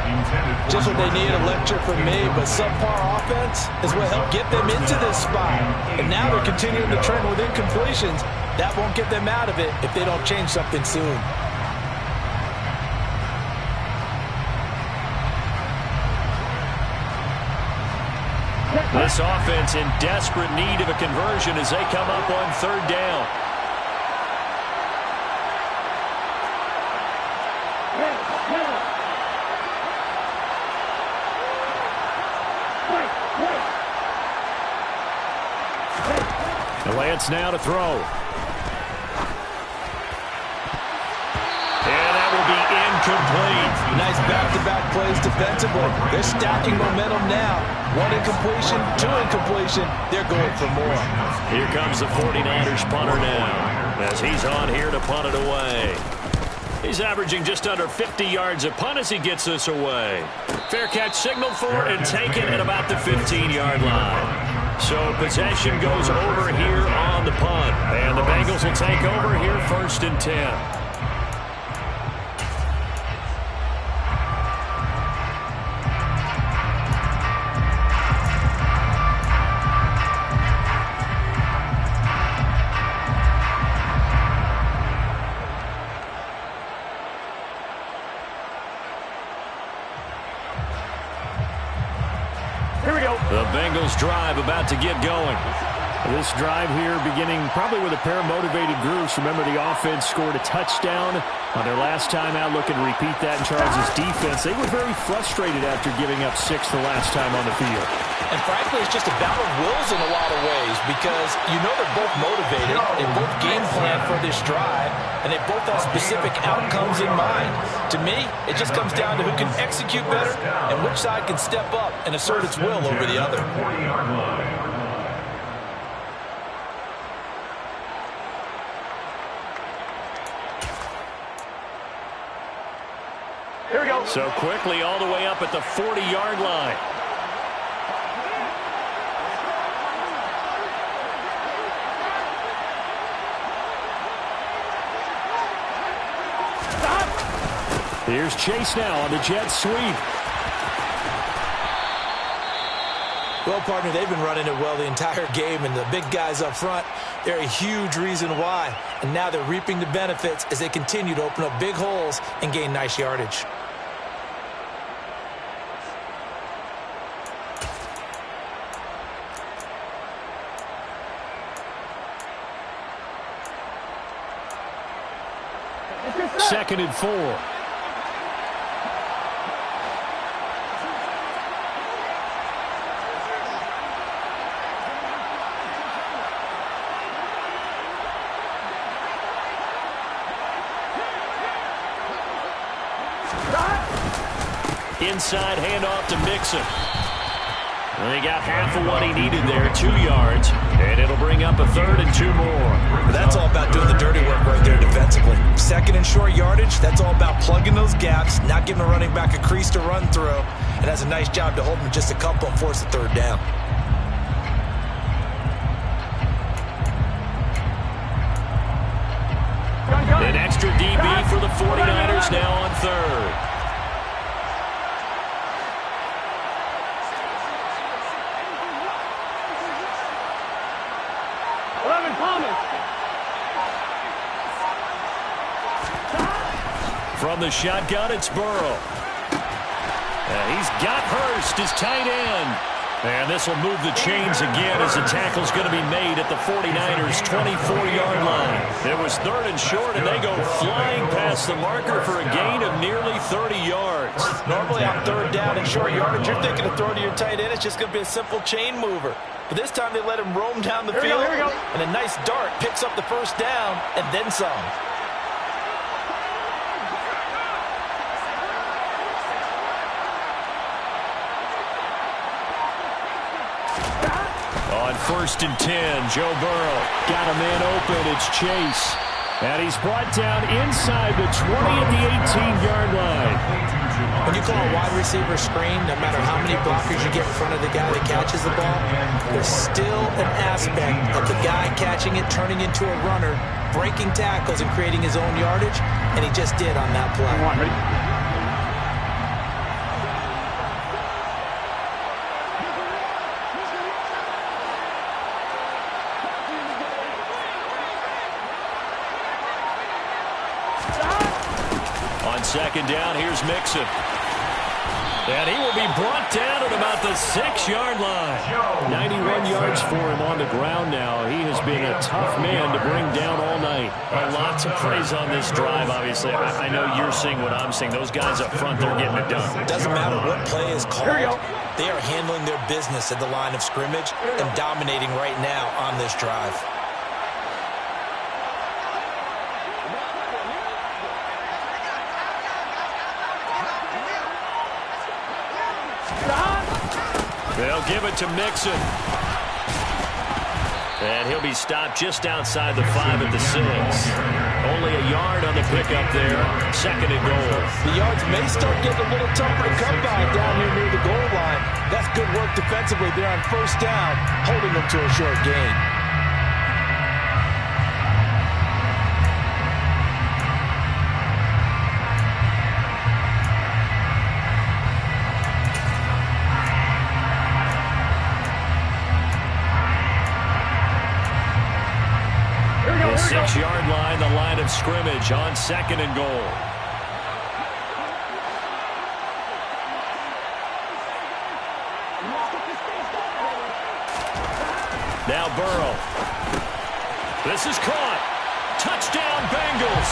Just what they need, a lecture from me, but subpar offense is what helped get them into this spot. And now they're continuing to trend with incompletions. That won't get them out of it if they don't change something soon. This offense in desperate need of a conversion as they come up on third down. Lance now to throw. And that will be incomplete. Nice back-to-back plays defensively. They're stacking momentum now. 1 incompletion, 2 incompletion. They're going for more. Here comes the 49ers punter now as he's on here to punt it away. He's averaging just under 50 yards a punt as he gets this away. Fair catch signaled for and taken at about the 15-yard line. So possession goes over here on the punt. And the Bengals will take over here first and 10. The Bengals drive about to get going. This drive here beginning probably with a pair of motivated groups. Remember, the offense scored a touchdown on their last time out. Looking to repeat that in Charles' defense. They were very frustrated after giving up 6 the last time on the field. And frankly, it's just a battle of wills in a lot of ways, because you know they're both motivated. They both game plan for this drive, and they both have specific outcomes in mind. To me, it just comes down to who can execute better and which side can step up and assert its will over the other. Here we go. So quickly all the way up at the 40-yard line. Here's Chase now on the jet sweep. Well, partner, they've been running it well the entire game, and the big guys up front, they're a huge reason why. And now they're reaping the benefits as they continue to open up big holes and gain nice yardage. Second and 4. Inside handoff to Mixon. Well, he got half of what he needed there, 2 yards, and it'll bring up a 3rd and 2 more. That's all about doing the dirty work right there defensively. Second and short yardage, that's all about plugging those gaps, not giving a running back a crease to run through, and that's a nice job to hold him just a couple and force the 3rd down. An extra DB for the 49ers now on 3rd. From the shotgun, it's Burrow. He's got Hurst, his tight end. And this will move the chains again as the tackle's going to be made at the 49ers' 24-yard line. It was 3rd and short, and they go flying past the marker for a gain of nearly 30 yards. Normally on 3rd down and short yardage, you're thinking of throwing to your tight end. It's just going to be a simple chain mover. But this time they let him roam down the field, and a nice dart picks up the 1st down and then some. On 1st and 10, Joe Burrow got a man open. It's Chase. And he's brought down inside the 20 at the 18-yard line. When you call a wide receiver screen, no matter how many blockers you get in front of the guy that catches the ball, there's still an aspect of the guy catching it, turning into a runner, breaking tackles and creating his own yardage, and he just did on that play. Second down, here's Mixon. And he will be brought down at about the 6-yard line. 91 yards for him on the ground now. He has been a tough man to bring down all night. Lots of praise on this drive, obviously. I know you're seeing what I'm seeing. Those guys up front, they're getting it done. It doesn't matter what play is called. They are handling their business at the line of scrimmage and dominating right now on this drive. They'll give it to Mixon. And he'll be stopped just outside the 5 at the 6. Only a yard on the pickup there. 2nd and goal. The yards may start getting a little tougher to come by down here near the goal line. That's good work defensively there on 1st down, holding them to a short gain. The 6-yard line, the line of scrimmage on 2nd and goal. Now Burrow. This is caught. Touchdown Bengals.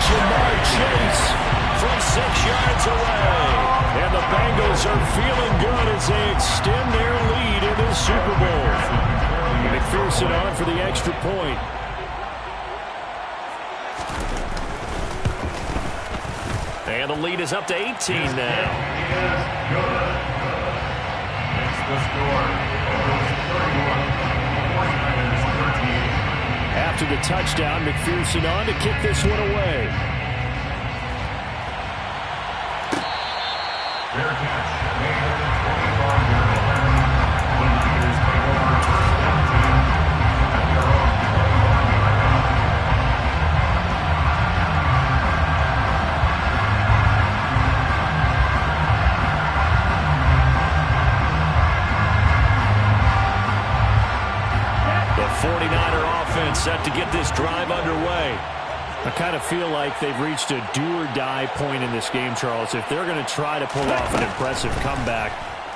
Jamar Chase from 6 yards away. And the Bengals are feeling good as they extend their lead in the Super Bowl. McPherson on for the extra point. And the lead is up to 18 now. After the touchdown, McPherson on to kick this one away. Fair catch. Made at the 25-yard line. The Raiders take over 1st and 10 at their own 25-yard line. and set to get this drive underway. I kind of feel like they've reached a do-or-die point in this game, Charles. If they're going to try to pull off an impressive comeback,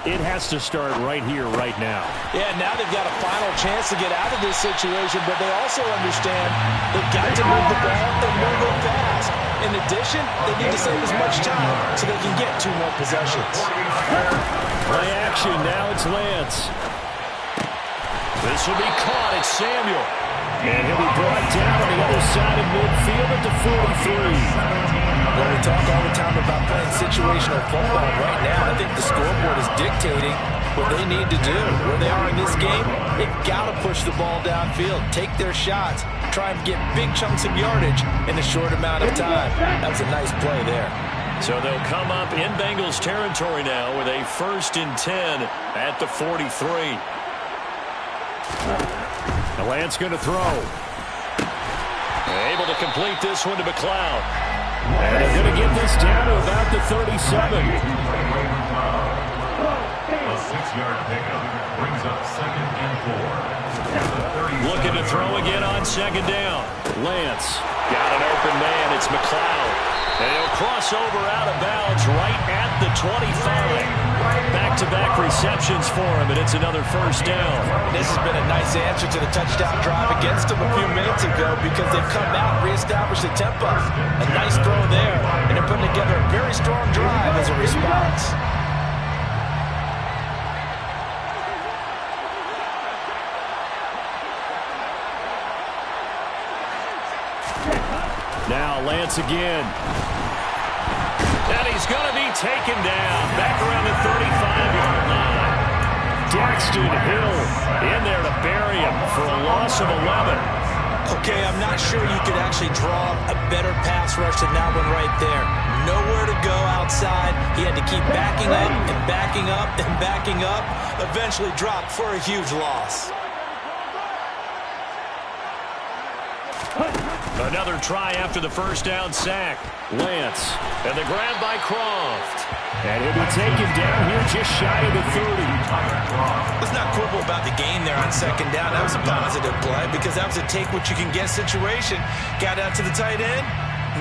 it has to start right here, right now. Yeah, now they've got a final chance to get out of this situation, but they also understand they've got to move the ball and move it fast. In addition, they need to save as much time so they can get 2 more possessions. Play action, now it's Lance. This will be caught. It's Samuel. And he'll be brought down on the other side of midfield at the 43. Well, we talk all the time about playing situational football. Right now, I think the scoreboard is dictating what they need to do. Where they are in this game, they've got to push the ball downfield, take their shots, try and get big chunks of yardage in a short amount of time. That was a nice play there. So they'll come up in Bengals territory now with a 1st and 10 at the 43. The Lance going to throw. Able to complete this one to McLeod. And they're going to get this down to about the 37. A 6-yard pickup brings up 2nd and 4. Looking to throw again on 2nd down. Lance. Got an open man. It's McLeod. And he'll cross over out of bounds right at the 25. Back-to-back receptions for him, and it's another 1st down. This has been a nice answer to the touchdown drive against them a few minutes ago because they've come out and reestablished the tempo. A nice throw there, and they're putting together a very strong drive as a response. Now Lance again. And he's going to be taken down back around the 35-yard line. Daxton Hill in there to bury him for a loss of 11. Okay, I'm not sure you could actually draw a better pass rush than that one right there. Nowhere to go outside. He had to keep backing up and backing up and backing up. Eventually dropped for a huge loss. Another try after the 1st down sack. Lance. And the grab by Croft. And he'll be taken down here just shy of the 30. Let's not quibble about the gain there on 2nd down. That was a positive play because that was a take-what-you-can-get situation. Got out to the tight end.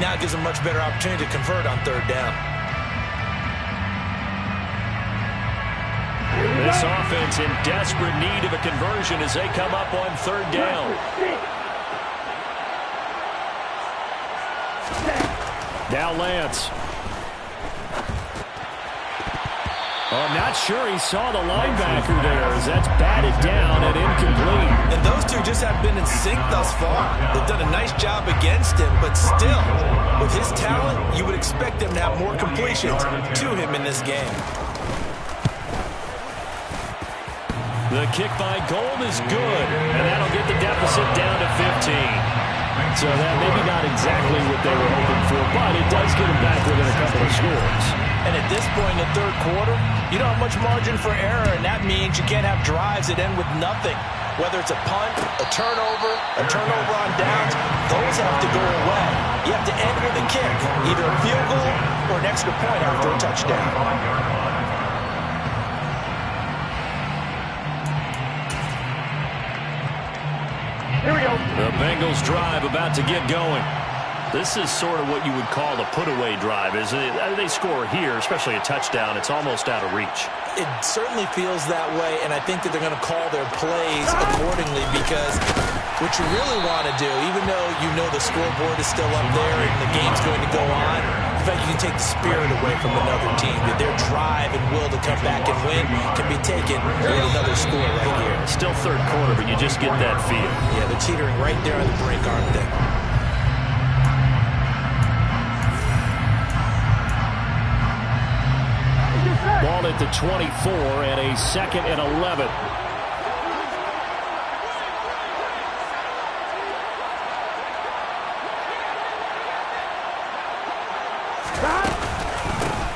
Now it gives them a much better opportunity to convert on 3rd down. This offense in desperate need of a conversion as they come up on 3rd down. Now Lance. Oh, I'm not sure he saw the linebacker there as that's batted down and incomplete. And those two just have been in sync thus far. They've done a nice job against him, but still, with his talent, you would expect them to have more completions to him in this game. The kick by Gold is good, and that'll get the deficit down to 15. So that maybe not exactly what they were hoping for, but it does get them back within a couple of scores. And at this point in the 3rd quarter, you don't have much margin for error, and that means you can't have drives that end with nothing. Whether it's a punt, a turnover on downs, those have to go away. You have to end with a kick, either a field goal or an extra point after a touchdown. Here we go. The Bengals drive about to get going. This is sort of what you would call the put-away drive. They score here, especially a touchdown, it's almost out of reach. It certainly feels that way, and I think that they're going to call their plays accordingly because what you really want to do, even though you know the scoreboard is still up there and the game's going to go on, in fact, you can take the spirit away from another team. That their drive and will to come back and win can be taken with another score right here. Still 3rd quarter, but you just get that feel. Yeah, they're teetering right there on the brink, aren't they? Ball at the 24 and a 2nd and 11.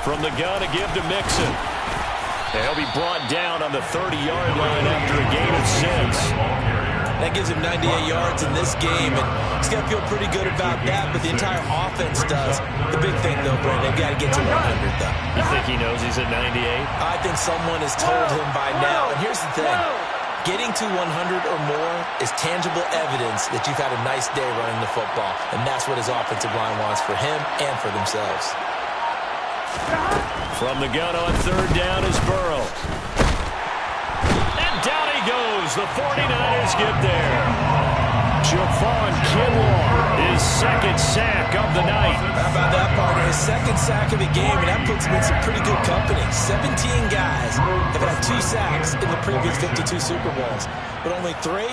From the gun to give to Mixon. He'll be brought down on the 30-yard line after a gain of 6. That gives him 98 yards in this game, and he's got to feel pretty good about that, but the entire offense does. The big thing, though, Brent, they've got to get to 100, though. You think he knows he's at 98? I think someone has told him by now, and here's the thing. Getting to 100 or more is tangible evidence that you've had a nice day running the football, and that's what his offensive line wants for him and for themselves. From the gun on third down is Burrow. And down he goes. The 49ers get there. Javon Kinlaw, his second sack of the night. How about that, partner? His second sack of the game, and that puts him in some pretty good company. 17 guys have had 2 sacks in the previous 52 Super Bowls, but only 3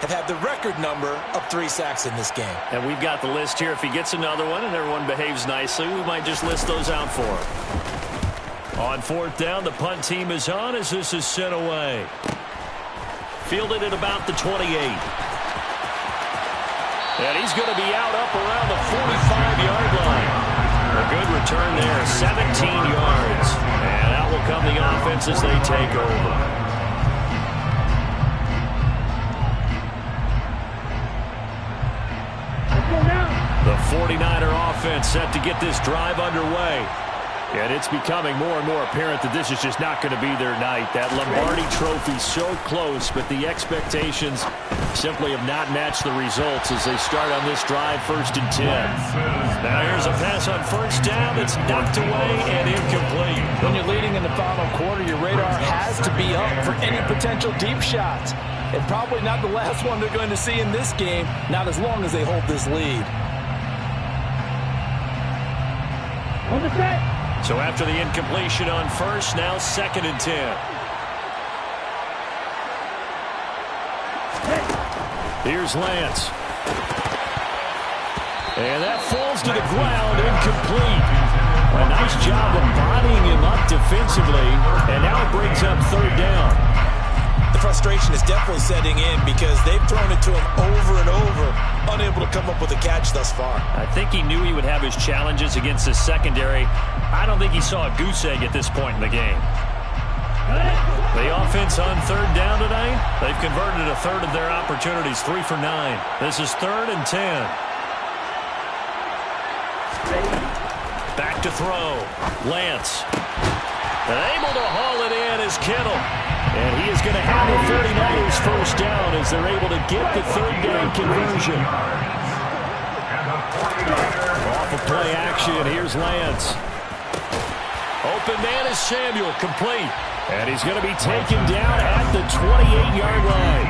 have had the record number of 3 sacks in this game. And we've got the list here. If he gets another one and everyone behaves nicely, we might just list those out for him. On fourth down, the punt team is on as this is sent away. Fielded at about the 28. And he's going to be out up around the 45-yard line. A good return there, 17 yards. And out will come the offense as they take over. The 49er offense set to get this drive underway. And it's becoming more and more apparent that this is just not going to be their night. That Lombardi trophy so close, but the expectations simply have not matched the results as they start on this drive, 1st and 10. Now here's a pass on first down. It's knocked away and incomplete. When you're leading in the final quarter, your radar has to be up for any potential deep shots. And probably not the last one they're going to see in this game, not as long as they hold this lead. On the set. So after the incompletion on first, now 2nd and 10. Here's Lance. And that falls to the ground, incomplete. A nice job of bodying him up defensively, and now it brings up 3rd down. The frustration is definitely setting in because they've thrown it to him over and over, unable to come up with a catch thus far. I think he knew he would have his challenges against his secondary. I don't think he saw a goose egg at this point in the game. The offense on 3rd down tonight, they've converted a 1/3 of their opportunities, 3 for 9. This is 3rd and 10. Back to throw. Lance. And able to haul it in is Kittle. And he is going to have the 49ers first down as they're able to get the 3rd down conversion. Off of play action, here's Lance. Open man is Samuel, complete. And he's going to be taken down at the 28-yard line.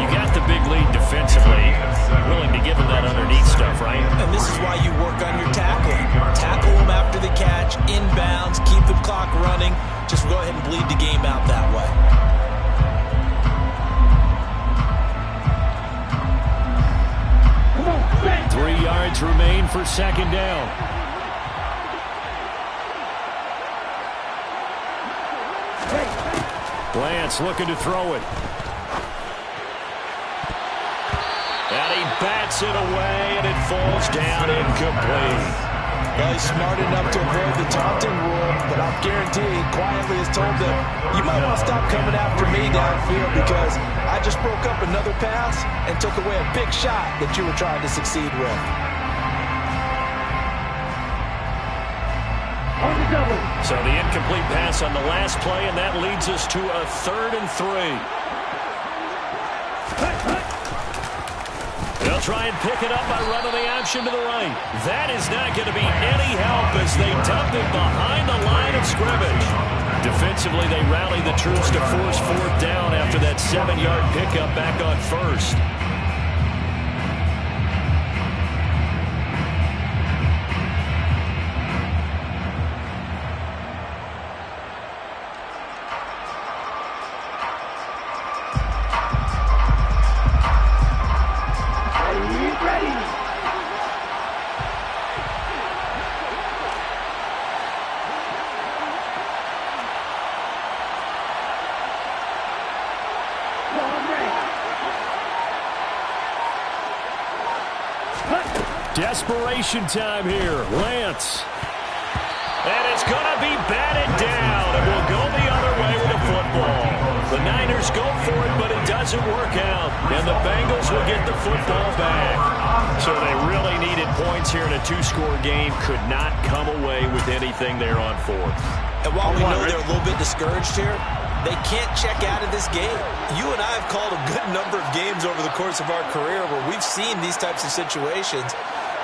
You got the big lead defensively. Willing to give him that underneath stuff, right? And this is why you work on your tackling. Tackle him after the catch, inbounds, keep the clock running. Just go ahead and bleed the game out that way. Come on, 3 yards remain for 2nd down. Lance looking to throw it. And he bats it away, and it falls down incomplete. Well, he's smart enough to avoid the taunting rule, but I'll guarantee he quietly has told them, you might want to stop coming after me downfield because I just broke up another pass and took away a big shot that you were trying to succeed with. So the incomplete pass on the last play, and that leads us to a 3rd and 3. They'll try and pick it up by running the option to the right. That is not going to be any help as they dump it behind the line of scrimmage. Defensively, they rally the troops to force 4th down after that 7-yard pickup back on 1st. Desperation time here. Lance. And it's going to be batted down, and we'll go the other way with the football. The Niners go for it, but it doesn't work out, and the Bengals will get the football back. So they really needed points here in a 2-score game. Could not come away with anything there on 4th. And while we know they're a little bit discouraged here, they can't check out of this game. You and I have called a good number of games over the course of our career where we've seen these types of situations.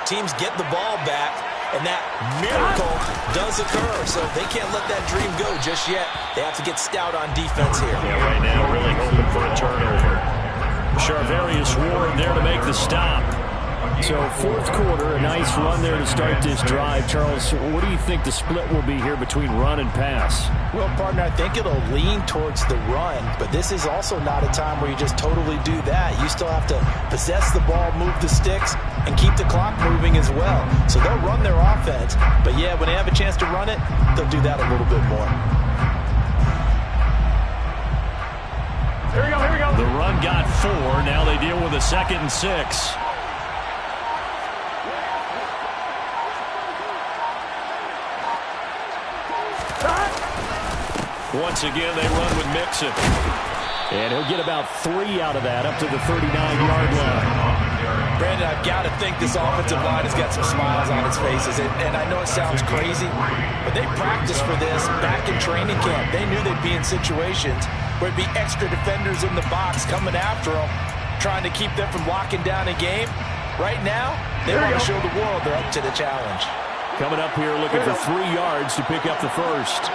Teams get the ball back, and that miracle does occur. So they can't let that dream go just yet. They have to get stout on defense here. Yeah, right now really hoping for a turnover. Charvarius Ward there to make the stop. So fourth quarter, a nice run there to start this drive. Charles, what do you think the split will be here between run and pass? Well, partner, I think it'll lean towards the run, but this is also not a time where you just totally do that. You still have to possess the ball, move the sticks, and keep the clock moving as well. So they'll run their offense, but yeah, when they have a chance to run it, they'll do that a little bit more. Here we go, here we go. The run got 4. Now they deal with a 2nd and 6. Once again, they run with Mixon. And he'll get about 3 out of that, up to the 39-yard line. Brandon, I've got to think this offensive line has got some smiles on its faces. And I know it sounds crazy, but they practiced for this back in training camp. They knew they'd be in situations where it'd be extra defenders in the box coming after them, trying to keep them from locking down a game. Right now, they want to show the world they're up to the challenge. Coming up here looking for 3 yards to pick up the first.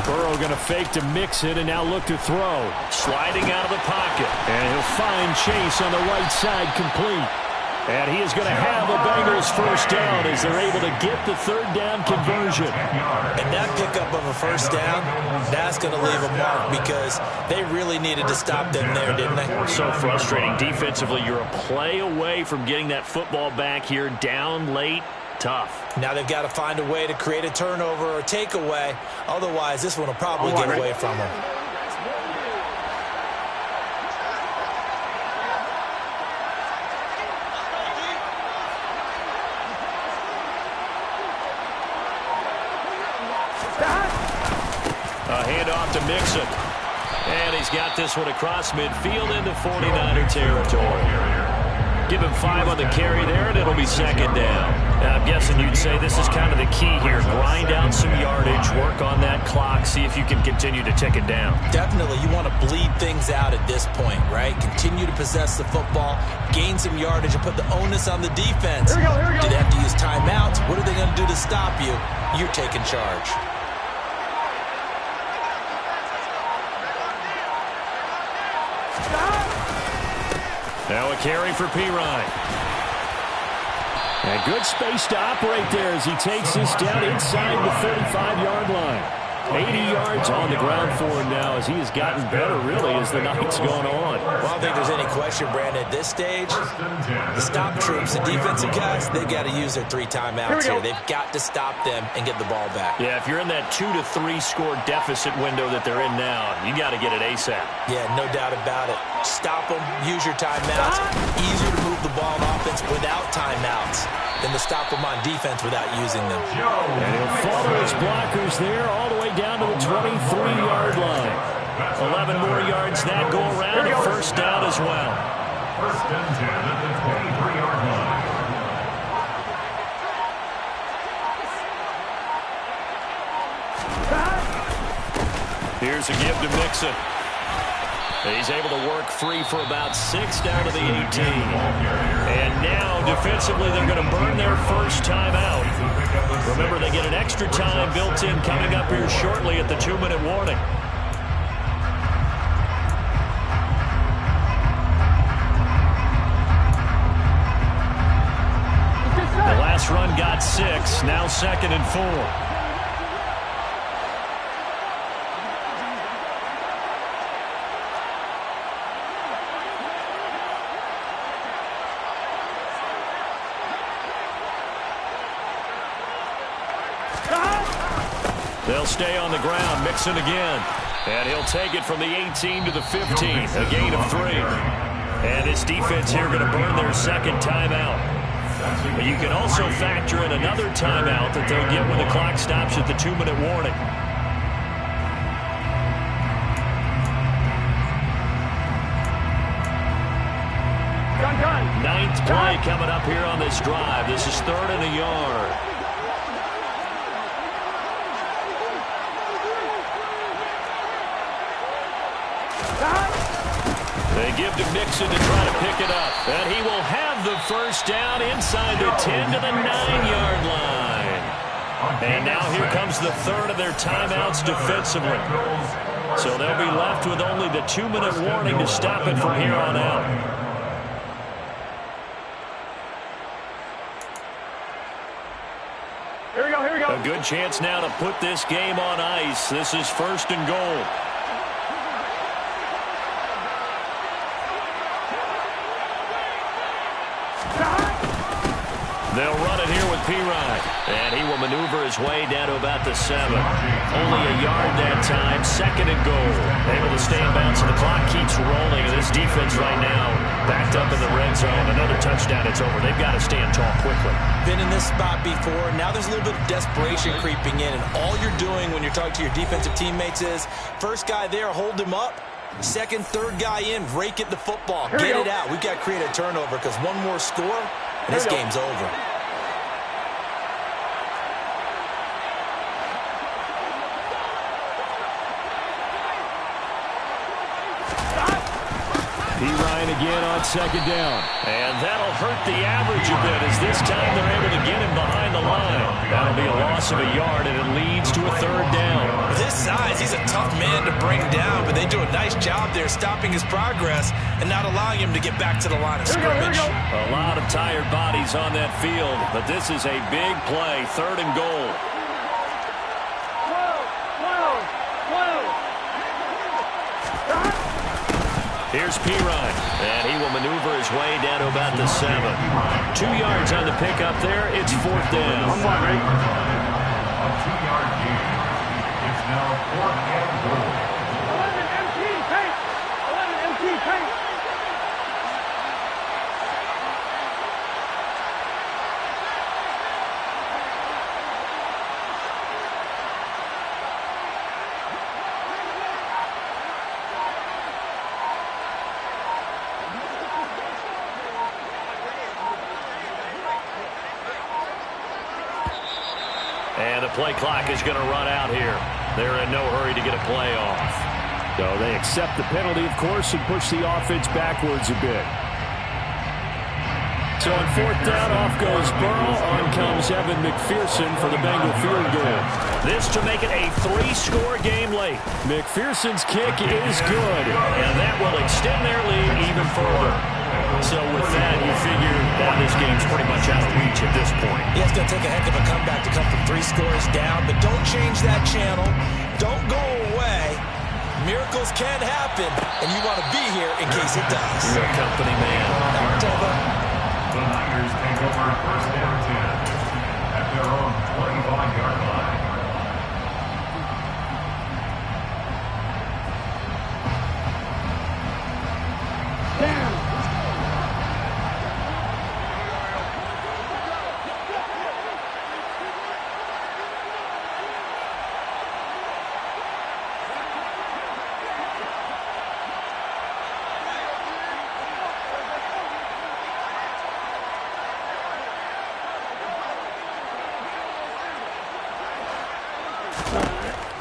Burrow going to fake to Mixon and now look to throw. Sliding out of the pocket. And he'll find Chase on the right side complete. And he is going to have a Bengals first down as they're able to get the 3rd down conversion. And that pickup of a first down, that's going to leave a mark because they really needed to stop them there, didn't they? So frustrating. Defensively, you're a play away from getting that football back here down late. Tough. Now they've got to find a way to create a turnover or takeaway. Otherwise, this one will probably get away from them. A handoff to Mixon. And he's got this one across midfield into 49er territory. Give him 5 on the carry there, and it'll be 2nd down. I'm guessing you'd say this is kind of the key here. Grind out some yardage, work on that clock, see if you can continue to tick it down. Definitely. You want to bleed things out at this point, right? Continue to possess the football, gain some yardage, and put the onus on the defense. Here we go, here we go. Do they have to use timeouts? What are they going to do to stop you? You're taking charge. Now a carry for Pirine. And good space to operate there as he takes this down inside the 35-yard line. 80 yards on the ground for him now as he has gotten better, really, as the night's gone on. Well, I don't think there's any question, Brandon, at this stage, the stop troops, the defensive guys, they've got to use their 3 timeouts here. They've got to stop them and get the ball back. Yeah, if you're in that 2 to 3 score deficit window that they're in now, you got to get it ASAP. Yeah, no doubt about it. Stop them, use your timeouts. Easier to move the ball on offense without timeouts than to stop them on defense without using them. And he'll follow his blockers there all the way down to the 23-yard line. 11 more yards that go around, a first down as well. First and 10 at the 23-yard line. Here's a give to Mixon. He's able to work free for about 6 down to the 18. And now, defensively, they're going to burn their first time out. Remember, they get an extra time built in coming up here shortly at the 2-minute warning. The last run got 6, now 2nd and 4. They'll stay on the ground, Mixon again. And he'll take it from the 18 to the 15, a gain of 3. And this defense here going to burn their 2nd timeout. But you can also factor in another timeout that they'll get when the clock stops at the 2-minute warning. Ninth play coming up here on this drive. This is 3rd and a yard. They give to Mixon to try to pick it up. And he will have the first down inside the 10 to the 9-yard line. And now here comes the 3rd of their timeouts defensively. So they'll be left with only the 2-minute warning to stop it from here on out. Here we go, here we go. A good chance now to put this game on ice. This is 1st and goal. They'll run it here with Pirine. And he will maneuver his way down to about the 7. Only a yard that time. 2nd and goal. Able to stay in bounds, and the clock keeps rolling. This defense right now backed up in the red zone. Another touchdown, it's over. They've got to stand tall quickly. Been in this spot before. Now there's a little bit of desperation creeping in. And all you're doing when you're talking to your defensive teammates is, first guy there, hold him up. Second, third guy in, rake at the football. Get it out. We've got to create a turnover because one more score, and this game's over. Pirine again on 2nd down. And that'll hurt the average a bit as this time they're able to get him behind the line. That'll be a loss of a yard, and it leads to a 3rd down. With his size, he's a tough man to bring down, but they do a nice job there stopping his progress and not allowing him to get back to the line of scrimmage. A lot of tired bodies on that field, but this is a big play, 3rd and goal. Here's Pirine, and he will maneuver his way down to about the 7. 2 yards on the pickup there. It's 4th down. A 2-yard gain. It's now 4th and goal. 11 empty paint. 11 empty paint. And the play clock is going to run out here. They're in no hurry to get a play off. So they accept the penalty, of course, and push the offense backwards a bit. So on 4th down, off goes Burrow. On comes Evan McPherson for the Bengal field goal. This to make it a 3-score game late. McPherson's kick is good. And that will extend their lead even further. So with that, you figure that this game's pretty much out of reach at this point. Yeah, it's going to take a heck of a comeback to come from 3 scores down, but don't change that channel. Don't go away. Miracles can happen, and you want to be here in case it does. You're a company man. The Niners take over 1st and 10 at their own 25-yard line.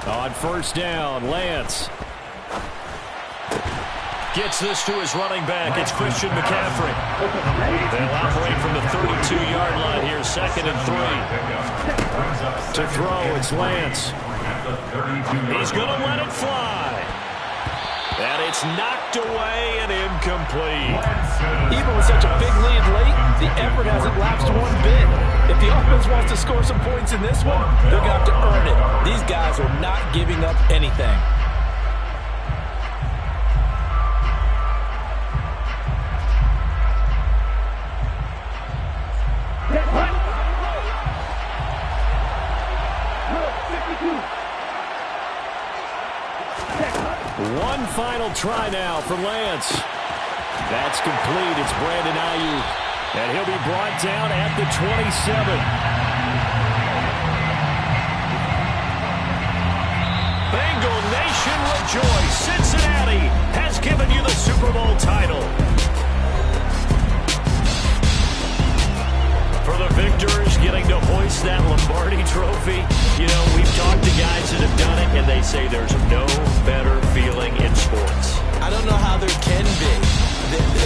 On 1st down, Lance gets this to his running back. It's Christian McCaffrey. They'll operate from the 32-yard line here, 2nd and 3. to throw. It's Lance. He's going to let it fly. And it's knocked away and incomplete. Even with such a big lead late, the effort hasn't lapsed one bit. If the offense wants to score some points in this one, they're going to have to earn it. These guys are not giving up anything. One final try now for Lance. That's complete. It's Brandon Ayuk. And he'll be brought down at the 27. Bengal Nation rejoice. Cincinnati has given you the Super Bowl title. trophy. You know, we've talked to guys that have done it, and they say there's no better feeling in sports. I don't know how there can be.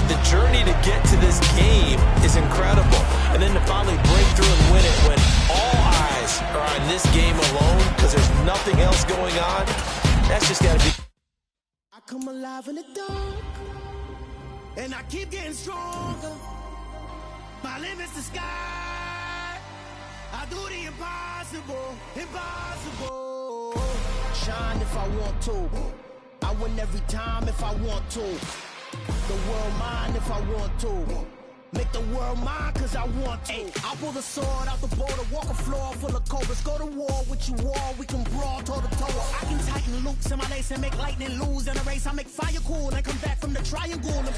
The journey to get to this game is incredible. And then to finally break through and win it when all eyes are on this game alone because there's nothing else going on, that's just got to be. I come alive in the dark, and I keep getting stronger. My limit's the sky. I do the impossible, impossible. Shine if I want to. I win every time if I want to. The world mine if I want to. Make the world mine cause I want to. I'll pull the sword out the border, walk a floor full of cobras. Go to war with you all, we can brawl toe to toe. I can tighten loops in my lace and make lightning lose in a race. I make fire cool and come back from the triangle and